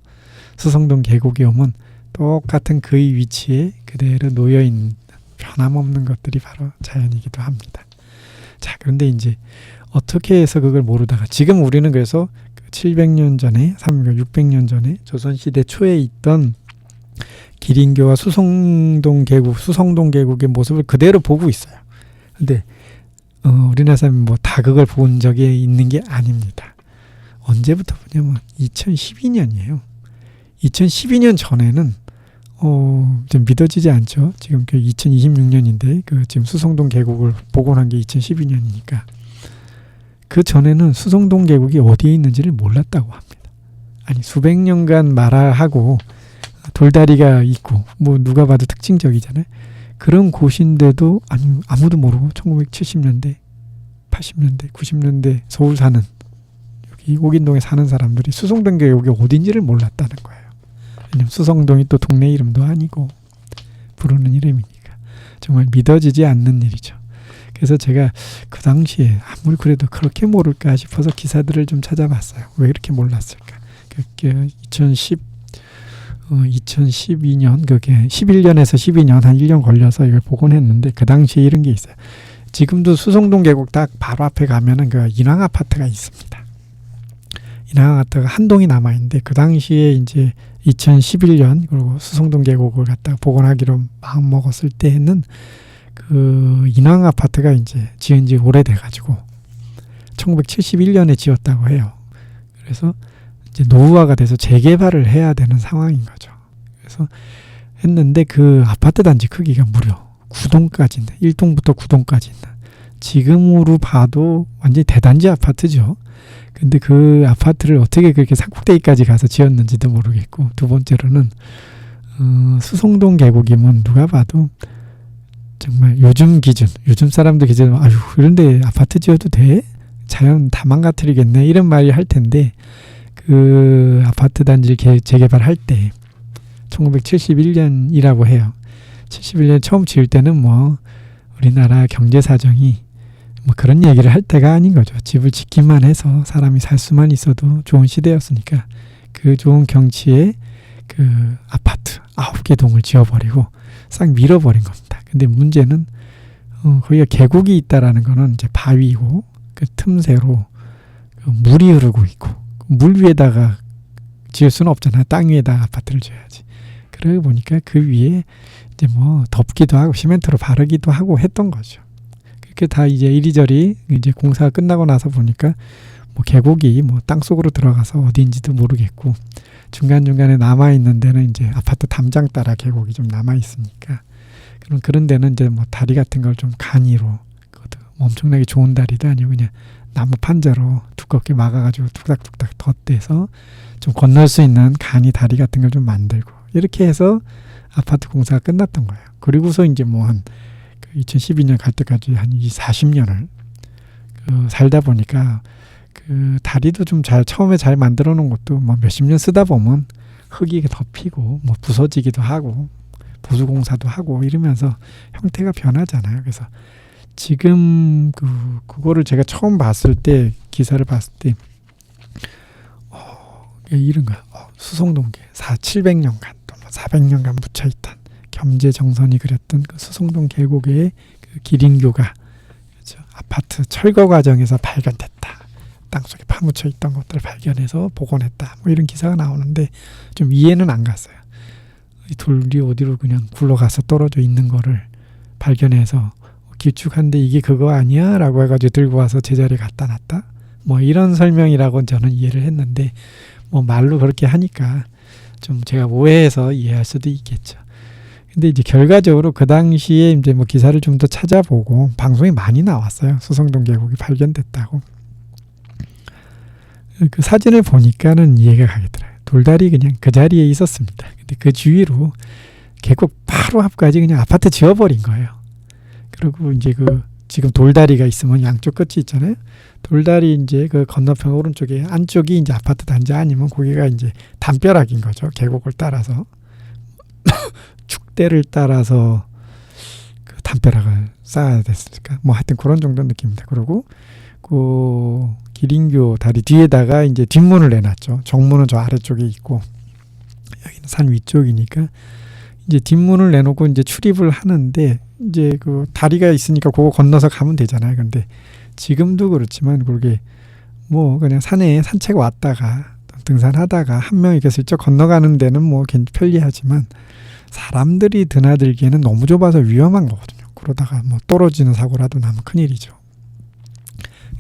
수성동 계곡에 오면 똑같은 그의 위치에 그대로 놓여있는 변함없는 것들이 바로 자연이기도 합니다. 자, 그런데 이제 어떻게 해서 그걸 모르다가 지금 우리는 그래서 700년 전에, 600년 전에 조선시대 초에 있던 기린교와 수성동 계곡의 모습을 그대로 보고 있어요. 근데 우리나라 사람이 뭐 다 그걸 본 적이 있는 게 아닙니다. 언제부터 보냐면 2012년이에요. 2012년 전에는 좀 믿어지지 않죠. 지금 2026년인데 그 지금 수성동 계곡을 복원한 게 2012년이니까 그 전에는 수성동 계곡이 어디에 있는지를 몰랐다고 합니다. 아니 수백 년간 말하고 돌다리가 있고 뭐 누가 봐도 특징적이잖아요. 그런 곳인데도 아무도 모르고 1970년대, 80년대, 90년대 서울 사는 여기 옥인동에 사는 사람들이 수성동 계곡이 어딘지를 몰랐다는 거예요. 왜냐면 수성동이 또 동네 이름도 아니고 부르는 이름이니까 정말 믿어지지 않는 일이죠. 그래서 제가 그 당시에 아무리 그래도 그렇게 모를까 싶어서 기사들을 좀 찾아봤어요. 왜 이렇게 몰랐을까? 2012년 그게 11년에서 12년 한 1년 걸려서 이걸 복원했는데 그 당시에 이런 게 있어요. 지금도 수성동 계곡 딱 바로 앞에 가면은 그 인왕 아파트가 있습니다. 인왕 아파트가 한 동이 남아 있는데 그 당시에 이제 2011년 그리고 수성동 계곡을 갖다가 복원하기로 마음 먹었을 때에는 그 인왕 아파트가 이제 지은 지 오래돼 가지고 1971년에 지었다고 해요. 그래서 이제 노후화가 돼서 재개발을 해야 되는 상황인 거죠. 그래서 했는데 그 아파트 단지 크기가 무려 9동까지 있는, 1동부터 9동까지 있는, 지금으로 봐도 완전히 대단지 아파트죠. 근데 그 아파트를 어떻게 그렇게 산꼭대기까지 가서 지었는지도 모르겠고, 두 번째로는 수성동 계곡이면 누가 봐도 정말 요즘 기준, 요즘 사람들 기준, 아유 그런데 아파트 지어도 돼? 자연 다 망가뜨리겠네, 이런 말이 할 텐데, 그 아파트 단지를 재개발할 때 1971년이라고 해요. 71년 처음 지을 때는 뭐 우리나라 경제 사정이 뭐 그런 얘기를 할 때가 아닌 거죠. 집을 짓기만 해서 사람이 살 수만 있어도 좋은 시대였으니까 그 좋은 경치에 그 아파트 9개 동을 지어버리고 싹 밀어버린 겁니다. 근데 문제는 거기가 계곡이 있다라는 거는 이제 바위고, 그 틈새로 그 물이 흐르고 있고, 물 위에다가 지을 수는 없잖아요. 땅 위에다가 아파트를 지어야지. 그러고 보니까 그 위에 이제 뭐 덮기도 하고 시멘트로 바르기도 하고 했던 거죠. 그렇게 다 이제 이리저리 이제 공사가 끝나고 나서 보니까 뭐 계곡이 뭐 땅속으로 들어가서 어디인지도 모르겠고, 중간중간에 남아있는 데는 이제 아파트 담장 따라 계곡이 좀 남아있으니까, 그런 데는 이제 뭐 다리 같은 걸 좀 간이로, 그것도 뭐 엄청나게 좋은 다리도 아니고 그냥 나무 판자로 두껍게 막아가지고 뚝딱뚝딱 덧대서 좀 건널 수 있는 간이 다리 같은 걸 좀 만들고, 이렇게 해서 아파트 공사가 끝났던 거예요. 그리고서 이제 뭐 한 2012년 갈 때까지 한 40년을 살다 보니까 그 다리도 좀 처음에 잘 만들어 놓은 것도 뭐 몇십 년 쓰다 보면 흙이 덮이고 뭐 부서지기도 하고 보수 공사도 하고 이러면서 형태가 변하잖아요. 그래서 지금 그거를 제가 처음 봤을 때, 기사를 봤을 때 이런 거야. 수성동계 700년간 또 400년간 묻혀있던 겸재정선이 그렸던 그 수성동 계곡의 그 기린교가, 그렇죠? 아파트 철거 과정에서 발견됐다. 땅속에 파묻혀 있던 것들을 발견해서 복원했다. 뭐 이런 기사가 나오는데 좀 이해는 안 갔어요. 이 돌이 어디로 그냥 굴러가서 떨어져 있는 거를 발견해서 길쭉한데 이게 그거 아니야? 라고 해가지고 들고 와서 제자리에 갖다 놨다? 뭐 이런 설명이라고 저는 이해를 했는데, 뭐 말로 그렇게 하니까 좀 제가 오해해서 이해할 수도 있겠죠. 근데 이제 결과적으로 그 당시에 이제 뭐 기사를 좀 더 찾아보고 방송이 많이 나왔어요. 수성동 계곡이 발견됐다고. 그 사진을 보니까는 이해가 가겠더라고요. 돌다리 그냥 그 자리에 있었습니다. 근데 그 주위로 계곡 바로 앞까지 그냥 아파트 지어버린 거예요. 그리고 이제 지금 돌다리가 있으면 양쪽 끝이 있잖아요. 돌다리 이제 그 건너편 오른쪽에 안쪽이 이제 아파트 단지 아니면 거기가 이제 담벼락인 거죠. 계곡을 따라서 축대를 따라서 그 담벼락을 쌓아야 됐으니까 뭐 하여튼 그런 정도 느낌입니다. 그리고 그 기린교 다리 뒤에다가 이제 뒷문을 내놨죠. 정문은 저 아래쪽에 있고 여기는 산 위쪽이니까 이제 뒷문을 내놓고 이제 출입을 하는데, 이제 그 다리가 있으니까 그거 건너서 가면 되잖아요. 근데 지금도 그렇지만 그게 뭐 그냥 산에 산책 왔다가 등산하다가 한 명이 슬쩍 건너가는 데는 뭐 편리하지만 사람들이 드나들기에는 너무 좁아서 위험한 거거든요. 그러다가 뭐 떨어지는 사고라도 나면 큰일이죠.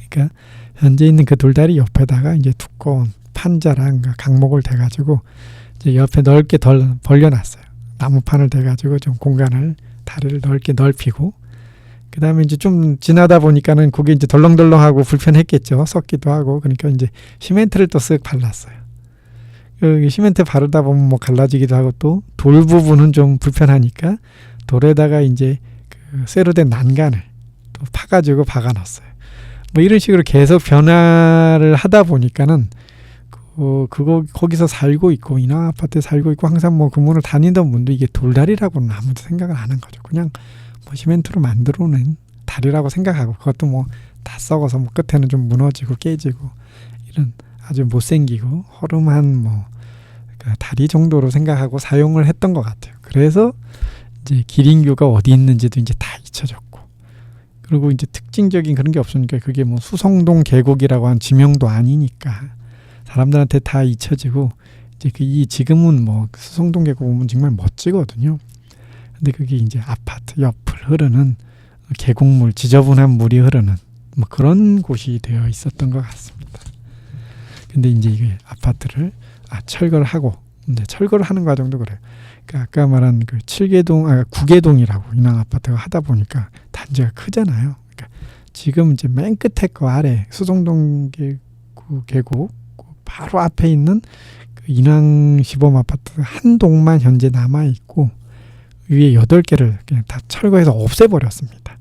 그러니까 현재 있는 그 돌다리 옆에다가 이제 두꺼운 판자랑 강목을 대가지고 이제 옆에 넓게 벌려놨어요. 나무판을 대가지고 좀 공간을, 다리를 넓히고, 그 다음에 이제 좀 지나다 보니까는 그게 이제 덜렁덜렁하고 불편했겠죠. 썩기도 하고. 그러니까 이제 시멘트를 또 쓱 발랐어요. 시멘트 바르다 보면 뭐 갈라지기도 하고, 또 돌 부분은 좀 불편하니까 돌에다가 이제 그 쇠로 된 난간을 또 파가지고 박아놨어요. 뭐 이런 식으로 계속 변화를 하다 보니까는 거기서 살고 있고, 인왕 아파트에 살고 있고, 항상 뭐 그 문을 다니던 분도 이게 돌다리라고는 아무도 생각을 안 한 거죠. 그냥 뭐 시멘트로 만들어낸 다리라고 생각하고, 그것도 뭐 다 썩어서 뭐 끝에는 좀 무너지고 깨지고 이런 아주 못생기고 허름한 뭐 그 다리 정도로 생각하고 사용을 했던 것 같아요. 그래서 이제 기린교가 어디 있는지도 이제 다 잊혀졌고, 그리고 이제 특징적인 그런 게 없으니까 그게 뭐 수성동 계곡이라고 한 지명도 아니니까 사람들한테 다 잊혀지고, 이제 지금은 뭐 수성동 계곡 보면 정말 멋지거든요. 근데 그게 이제 아파트 옆을 흐르는 계곡물, 지저분한 물이 흐르는 뭐 그런 곳이 되어 있었던 것 같습니다. 근데 이제 이게 아파트를 철거를 하고, 이제 철거를 하는 과정도 그래요. 그러니까 아까 말한 그 9개동이라고 인왕 아파트가 하다 보니까 단지가 크잖아요. 그러니까 지금 이제 맨 끝에 거 아래 수성동 그 계곡 그 바로 앞에 있는 그 인왕 시범 아파트 한 동만 현재 남아 있고 위에 8개를 그냥 다 철거해서 없애버렸습니다.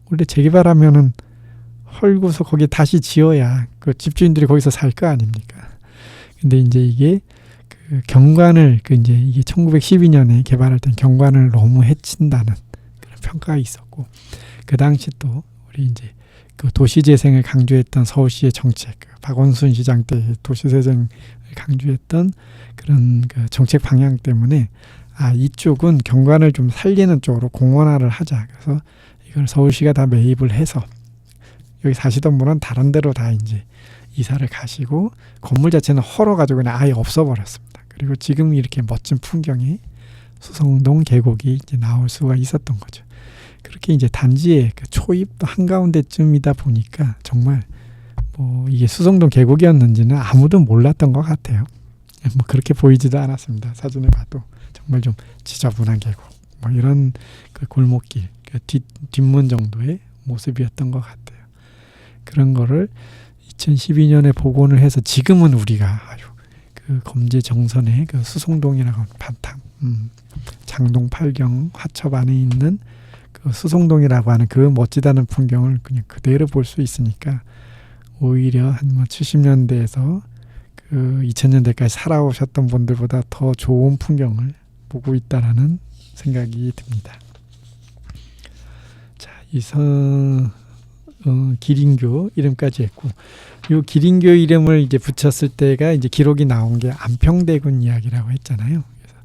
원래 재개발하면은 헐고서 거기 다시 지어야 그 집주인들이 거기서 살 거 아닙니까? 근데 이제 이게 그 경관을 그 이제 이게 1912년에 개발할 땐 경관을 너무 해친다는 그런 평가가 있었고 그 당시 또 우리 이제 그 도시재생을 강조했던 서울시의 정책, 그 박원순 시장 때 도시재생을 강조했던 그런 그 정책 방향 때문에 이쪽은 경관을 좀 살리는 쪽으로 공원화를 하자. 그래서 이걸 서울시가 다 매입을 해서 여기 사시던 분은 다른 데로 다 이제 이사를 가시고 건물 자체는 헐어가지고 그냥 아예 없어버렸습니다. 그리고 지금 이렇게 멋진 풍경이 수성동 계곡이 이제 나올 수가 있었던 거죠. 그렇게 이제 단지의 그 초입 한가운데쯤이다 보니까 정말 뭐 이게 수성동 계곡이었는지는 아무도 몰랐던 것 같아요. 뭐 그렇게 보이지도 않았습니다. 사진을 봐도 정말 좀 지저분한 계곡, 뭐 이런 그 골목길, 그 뒷문 정도의 모습이었던 것 같아요. 그런 거를 2012년에 복원을 해서 지금은 우리가 아주 그 검제 정선의 그 수성동이라고 바탕, 장동 팔경 화첩 안에 있는 그 수성동이라고 하는 그 멋지다는 풍경을 그냥 그대로 볼 수 있으니까 오히려 한 70년대에서 그 2000년대까지 살아오셨던 분들보다 더 좋은 풍경을 보고 있다라는 생각이 듭니다. 자, 기린교 이름까지 했고, 이 기린교 이름을 이제 붙였을 때가 이제 기록이 나온 게 안평대군 이야기라고 했잖아요. 그래서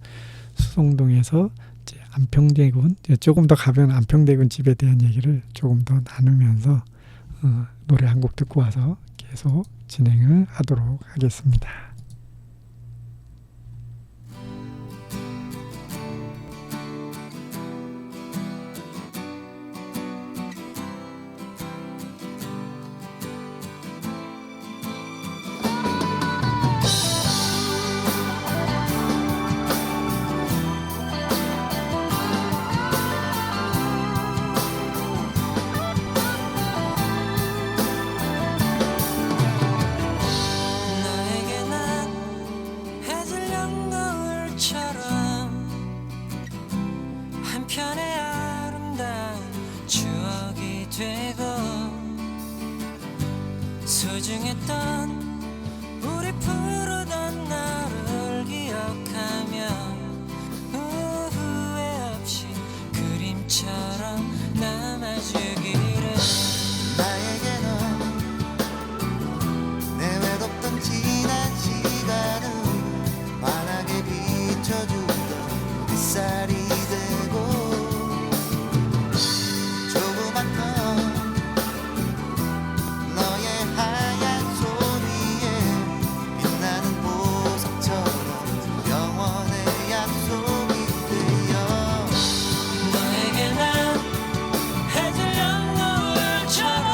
수성동에서 이제 안평대군, 조금 더 가벼운 안평대군 집에 대한 얘기를 조금 더 나누면서 노래 한 곡 듣고 와서 계속 진행을 하도록 하겠습니다. 나에게 난 해질녘 노을처럼 한편의 아름다운 추억이 되고 소중했던 우리 부르던 나를 기억하며 후회 없이 그림처럼 남아주기를. 나에게는 내 외롭던 지난 시간을 환하게 비춰주던 햇살이 되고 조그맣던 너의 하얀 손 위에 빛나는 보석처럼 영원의 약속이 되어 너에게 난 해질녘 노을처럼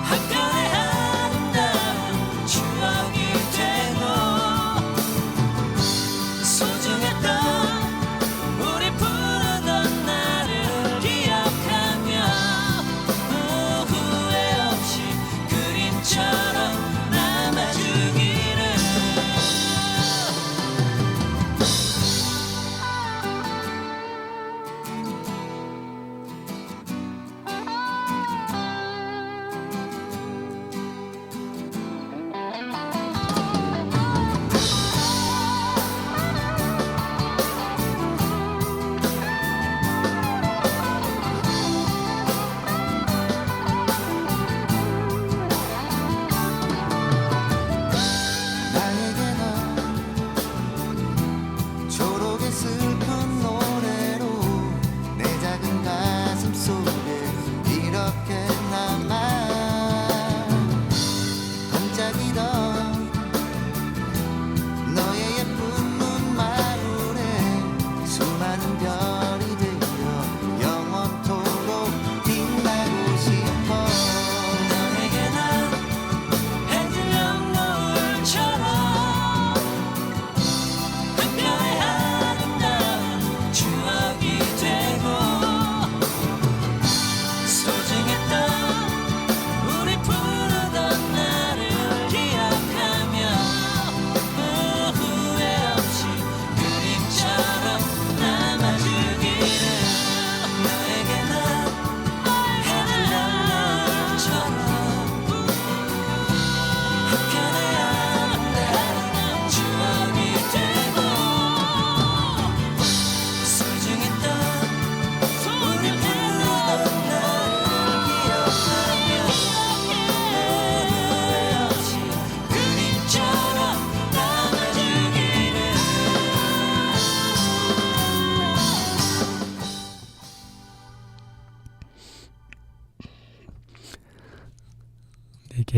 한편의 아름다운 추억이 되고 소중했던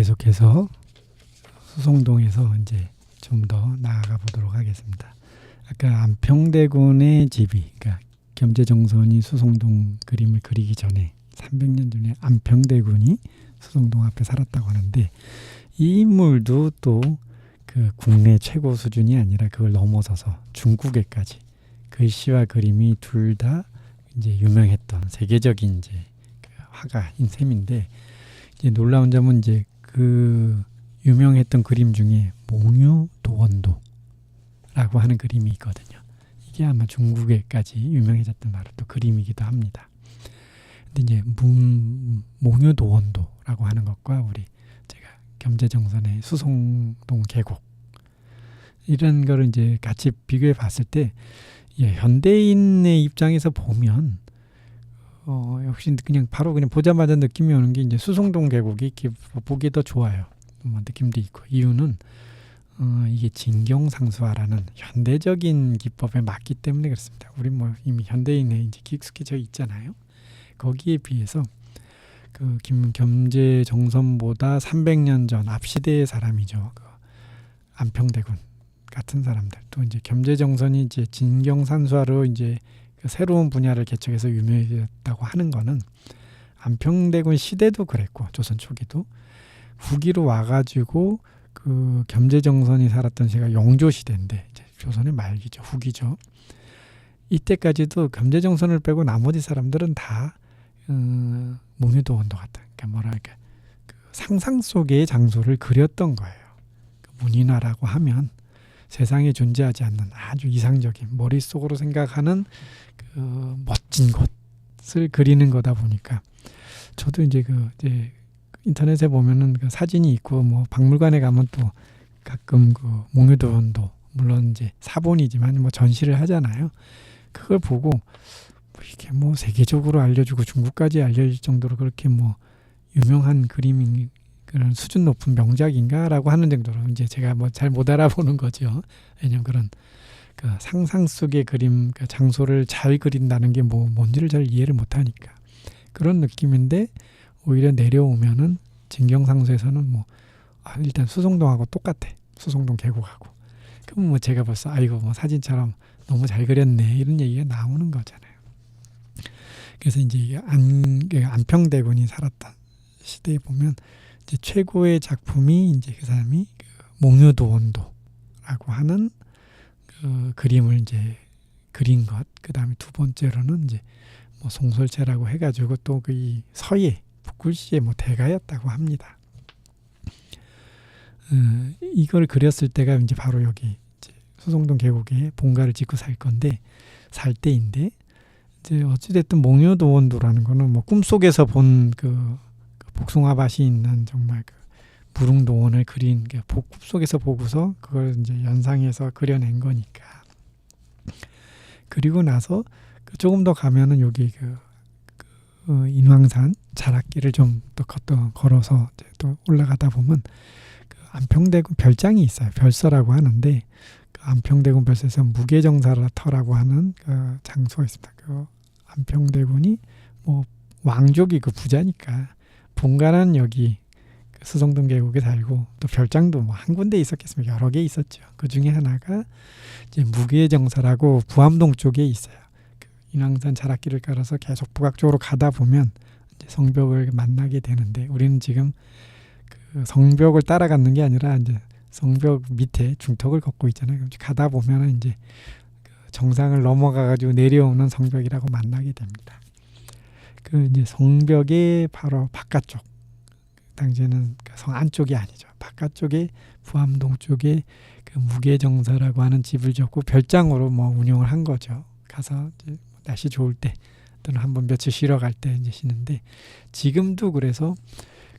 계속해서 수송동에서 이제 좀 더 나아가 보도록 하겠습니다. 아까 안평대군의 집이, 그러니까 겸재정선이 수송동 그림을 그리기 전에 300년 전에 안평대군이 수송동 앞에 살았다고 하는데, 이 인물도 또 그 국내 최고 수준이 아니라 그걸 넘어서서 중국에까지 글씨와 그림이 둘 다 이제 유명했던 세계적인 이제 그 화가인 셈인데, 이제 놀라운 점은 이제 그 유명했던 그림 중에 몽유도원도라고 하는 그림이 있거든요. 이게 아마 중국에까지 유명해졌던 바로 또 그림이기도 합니다. 근데 이제 몽유도원도라고 하는 것과 우리 제가 겸재정선의 수송동 계곡, 이런 거를 이제 같이 비교해 봤을 때, 예, 현대인의 입장에서 보면 역시 그냥 바로 그냥 보자마자 느낌이 오는 게 이제 수송동 계곡이 이렇게 보기 더 좋아요. 뭐 느낌도 있고, 이유는 이게 진경상수화라는 현대적인 기법에 맞기 때문에 그렇습니다. 우리 뭐 이미 현대인에 이제 익숙해져 있잖아요. 거기에 비해서 그 겸재정선보다 300년 전 앞 시대의 사람이죠. 그 안평대군 같은 사람들, 또 이제 겸재정선이 이제 진경산수화로 이제 그 새로운 분야를 개척해서 유명해졌다고 하는 거는 안평대군 시대도 그랬고, 조선 초기도 후기로 와가지고 그 겸재정선이 살았던 시대가 영조 시대인데, 이제 조선의 말기죠, 후기죠. 이때까지도 겸재정선을 빼고 나머지 사람들은 다 몽유도원도 같다. 그러니까 뭐랄까, 그 상상 속의 장소를 그렸던 거예요. 그 문인화라고 하면 세상에 존재하지 않는 아주 이상적인, 머릿속으로 생각하는 그 멋진 곳을 그리는 거다 보니까, 저도 이제 이제 인터넷에 보면은 그 사진이 있고, 뭐 박물관에 가면 또 가끔 그 몽유도원도, 물론 이제 사본이지만 뭐 전시를 하잖아요. 그걸 보고 이게 뭐 세계적으로 알려주고 중국까지 알려질 정도로 그렇게 뭐 유명한 그림인 그런 수준 높은 명작인가라고 하는 정도로 이제 제가 뭐 잘 못 알아보는 거죠. 왜냐면 그런 그 상상 속의 그림, 그 장소를 잘 그린다는 게 뭐 뭔지를 잘 이해를 못 하니까 그런 느낌인데, 오히려 내려오면은 진경상수에서는 뭐 일단 수송동하고 똑같아. 수송동 계곡하고. 그럼 뭐 제가 벌써 아이고 뭐 사진처럼 너무 잘 그렸네, 이런 얘기가 나오는 거잖아요. 그래서 이제 이게 안평대군이 살았던 시대에 보면 이제 최고의 작품이 이제 그 사람이 그 몽유도원도라고 하는 그 그림을 이제 그린 것. 그 다음에 두 번째로는 이제 뭐 송설체라고 해가지고 또 그 이 서예 북글씨의 뭐 대가였다고 합니다. 이걸 그렸을 때가 이제 바로 여기 이제 수송동 계곡에 본가를 짓고 살 때인데, 이제 어찌됐든 몽유도원도라는 거는 뭐 꿈속에서 본 그 복숭아밭이 있는 정말 그 무릉도원을 그린 게 꿈속에서 보고서 그걸 이제 연상해서 그려낸 거니까. 그리고 나서 조금 더 가면은 여기 그 인왕산 자락길을 좀 더 걸어서 또 올라가다 보면 그 안평대군 별장이 있어요. 별서라고 하는데, 그 안평대군 별서에서 무게정사터라고 하는 그 장소가 있습니다. 그 안평대군이 뭐 왕족이 그 부자니까 본가는 여기 그 수송동 계곡에 살고, 또 별장도 뭐 한 군데 있었겠습니까? 여러 개 있었죠. 그 중에 하나가 이제 무게정사라고 부암동 쪽에 있어요. 그 인왕산 자락길을 깔아서 계속 북악 쪽으로 가다 보면 이제 성벽을 만나게 되는데, 우리는 지금 그 성벽을 따라가는 게 아니라 이제 성벽 밑에 중턱을 걷고 있잖아요. 가다 보면은 이제 그 정상을 넘어가가지고 내려오는 성벽이라고 만나게 됩니다. 그 이제 성벽의 바로 바깥쪽, 당시에는 성 안쪽이 아니죠. 바깥쪽에 부암동 쪽에 그 무게정사라고 하는 집을 짓고 별장으로 뭐 운영을 한 거죠. 가서 이제 날씨 좋을 때 또는 한번 며칠 쉬러 갈 때 이제 쉬는데, 지금도 그래서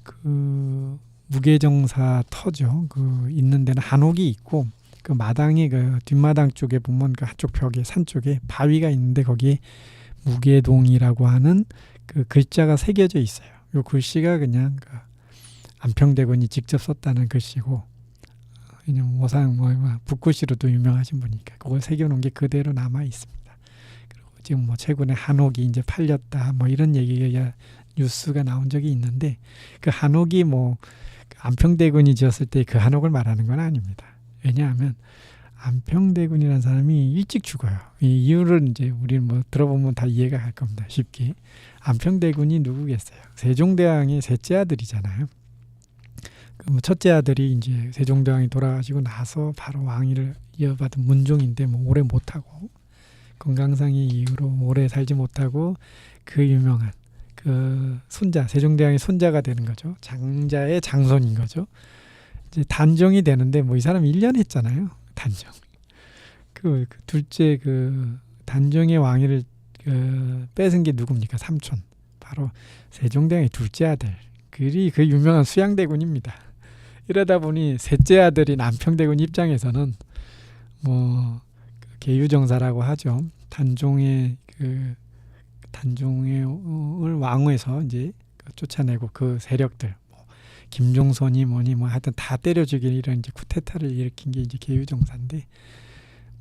그 무게정사 터죠. 그 있는 데는 한옥이 있고, 그 마당이 그 뒷마당 쪽에 보면 그 한쪽 벽에 산 쪽에 바위가 있는데, 거기에 무게동이라고 하는 그 글자가 새겨져 있어요. 요 글씨가 그냥 그 안평대군이 직접 썼다는 글씨고, 그냥 모상 뭐 붓글씨로도 유명하신 분이니까 그걸 새겨놓은 게 그대로 남아 있습니다. 그리고 지금 뭐 최근에 한옥이 이제 팔렸다 뭐 이런 얘기가 뉴스가 나온 적이 있는데 그 한옥이 뭐 안평대군이 지었을 때 그 한옥을 말하는 건 아닙니다. 왜냐하면 안평대군이라는 사람이 일찍 죽어요. 이 이유를 이제 우리는 뭐 들어보면 다 이해가 갈 겁니다. 쉽게. 안평대군이 누구겠어요? 세종대왕의 셋째 아들이잖아요. 그 첫째 아들이 이제 세종대왕이 돌아가시고 나서 바로 왕위를 이어받은 문종인데 뭐 오래 못하고 건강상의 이유로 오래 살지 못하고 그 유명한 그 손자 세종대왕의 손자가 되는 거죠. 장자의 장손인 거죠. 이제 단종이 되는데 뭐 이 사람 1년 했잖아요. 단종. 그 둘째 그 단종의 왕위를 뺏은 게 누굽니까? 삼촌. 바로 세종대왕의 둘째 아들. 그리 그 유명한 수양대군입니다. 이러다 보니 셋째 아들인 안평대군 입장에서는 뭐 계유정사라고 하죠. 단종의 단종을 왕후에서 이제 쫓아내고 그 세력들 뭐 김종선이 뭐니 뭐 하여튼 다 때려 죽일 이런 이제 쿠데타를 일으킨 게 이제 계유정사인데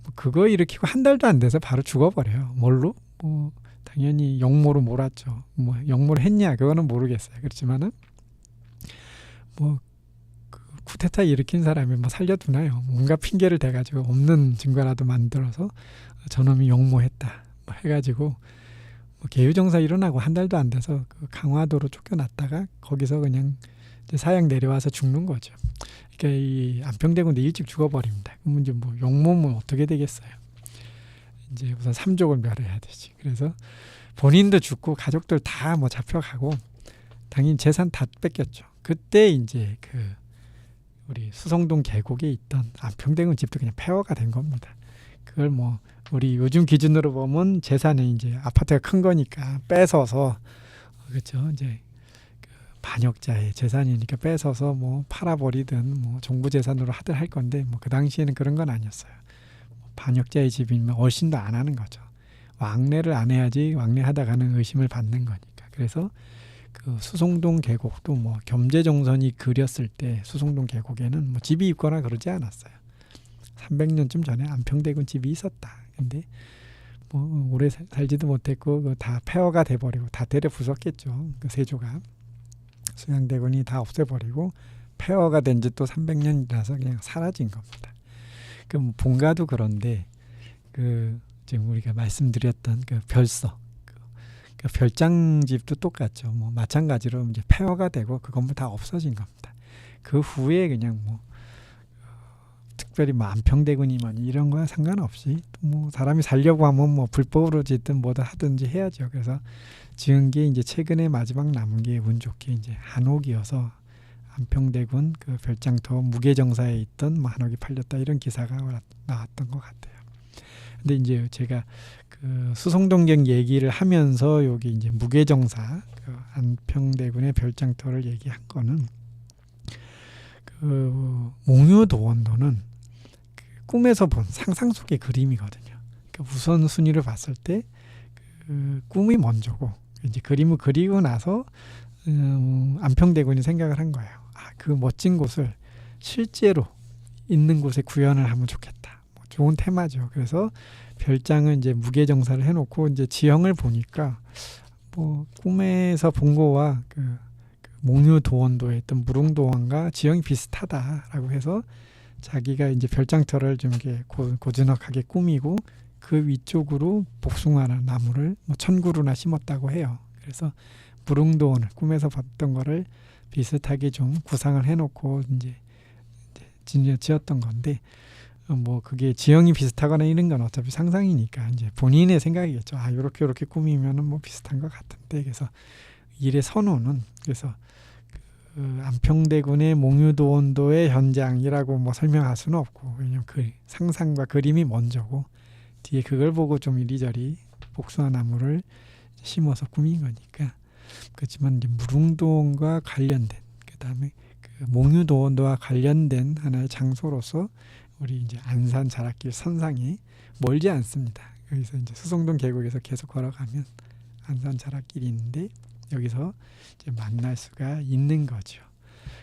뭐 그거 일으키고 한 달도 안 돼서 바로 죽어버려요. 뭘로? 뭐 당연히 역모로 몰았죠. 뭐 역모를 했냐 그거는 모르겠어요. 그렇지만은 뭐 쿠데타 일으킨 사람이 뭐 살려두나요? 뭔가 핑계를 대가지고 없는 증거라도 만들어서 저놈이 역모했다 뭐 해가지고 뭐 계유정사 일어나고 한 달도 안 돼서 그 강화도로 쫓겨났다가 거기서 그냥 이제 사양 내려와서 죽는 거죠. 그러니까 이 안평대군도 일찍 죽어버립니다. 그러면 이제 뭐 역모면 어떻게 되겠어요? 이제 우선 삼족을 멸해야 되지. 그래서 본인도 죽고 가족들 다 뭐 잡혀가고 당연히 재산 다 뺏겼죠. 그때 이제 그 우리 수성동 계곡에 있던 안평대군 집도 그냥 폐허가 된 겁니다. 그걸 뭐 우리 요즘 기준으로 보면 재산이 이제 아파트가 큰 거니까 뺏어서 그렇죠. 이제 그 반역자의 재산이니까 뺏어서 뭐 팔아버리든 뭐 정부 재산으로 하든 할 건데 뭐 그 당시에는 그런 건 아니었어요. 반역자의 집이면 얼씬도 안 하는 거죠. 왕래를 안 해야지 왕래하다가는 의심을 받는 거니까. 그래서 그 수송동 계곡도 뭐 겸재정선이 그렸을 때 수송동 계곡에는 뭐 집이 있거나 그러지 않았어요. 300년쯤 전에 안평대군 집이 있었다. 근데 뭐 오래 살지도 못했고 다 폐허가 돼버리고 다 때려 부쉈겠죠. 그 세조가 수양대군이 다 없애버리고 폐허가 된 지 또 300년이라서 그냥 사라진 겁니다. 그 본가도 그런데 그 지금 우리가 말씀드렸던 그 별서 그 별장집도 똑같죠. 뭐 마찬가지로 이제 폐허가 되고 그 건물 다 없어진 겁니다. 그 후에 그냥 뭐 특별히 뭐 안평대군이 뭐니 이런 거야 상관없이 또 뭐 사람이 살려고 하면 뭐 불법으로 짓든 뭐든 하든지 해야죠. 그래서 지은 게 이제 최근에 마지막 남은 게 운 좋게 이제 한옥이어서 안평대군 그 별장터 무게정사에 있던 뭐 한옥이 팔렸다 이런 기사가 나왔던 것 같아요. 근데 이제 제가 그 수송동경 얘기를 하면서 여기 이제 무게정사 그 안평대군의 별장터를 얘기한 거는 그 몽유도원도는 그 꿈에서 본 상상 속의 그림이거든요. 그러니까 우선 순위를 봤을 때 그 꿈이 먼저고 이제 그림을 그리고 나서 안평대군이 생각을 한 거예요. 그 멋진 곳을 실제로 있는 곳에 구현을 하면 좋겠다. 뭐 좋은 테마죠. 그래서 별장은 이제 무게정사를 해놓고 이제 지형을 보니까 뭐 꿈에서 본 거와 그 몽유도원도에 있던 무릉도원과 지형이 비슷하다라고 해서 자기가 이제 별장터를 좀 이렇게 고즈넉하게 꾸미고 그 위쪽으로 복숭아 나무를 뭐 1000그루나 심었다고 해요. 그래서 무릉도원을 꿈에서 봤던 거를 비슷하게 좀 구상을 해놓고 이제 지었던 건데 뭐 그게 지형이 비슷하거나 이런 건 어차피 상상이니까 이제 본인의 생각이겠죠. 요렇게 꾸미면은 뭐 비슷한 것 같은데 그래서 일의 선호는 그래서 그 안평대군의 몽유도원도의 현장이라고 뭐 설명할 수는 없고 왜냐면 그 상상과 그림이 먼저고 뒤에 그걸 보고 좀 이리저리 복숭아 나무를 심어서 꾸민 거니까 그렇지만 이제 무릉도원과 관련된 그다음에 그 몽유도원도와 관련된 하나의 장소로서 우리 이제 안산 자락길 선상이 멀지 않습니다. 여기서 이제 수송동 계곡에서 계속 걸어가면 안산 자락길이 있는데 여기서 이제 만날 수가 있는 거죠.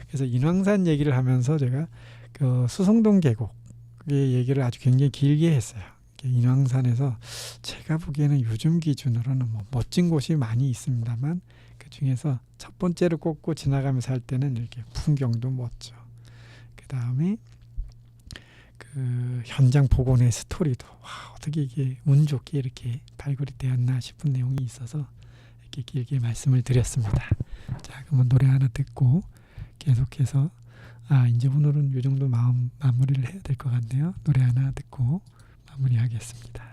그래서 인왕산 얘기를 하면서 제가 그 수송동 계곡의 얘기를 아주 굉장히 길게 했어요. 이렇게 인왕산에서 제가 보기에는 요즘 기준으로는 뭐 멋진 곳이 많이 있습니다만 그 중에서 첫 번째로 꼽고 지나가면서 할 때는 이렇게 풍경도 멋져. 그 다음에 그 현장 복원의 스토리도 와, 어떻게 이게 운 좋게 이렇게 발굴이 되었나 싶은 내용이 있어서 이렇게 길게 말씀을 드렸습니다. 자, 그러면 노래 하나 듣고 계속해서 이제 오늘은 이 정도 마무리를 해야 될 것 같네요. 노래 하나 듣고 마무리하겠습니다.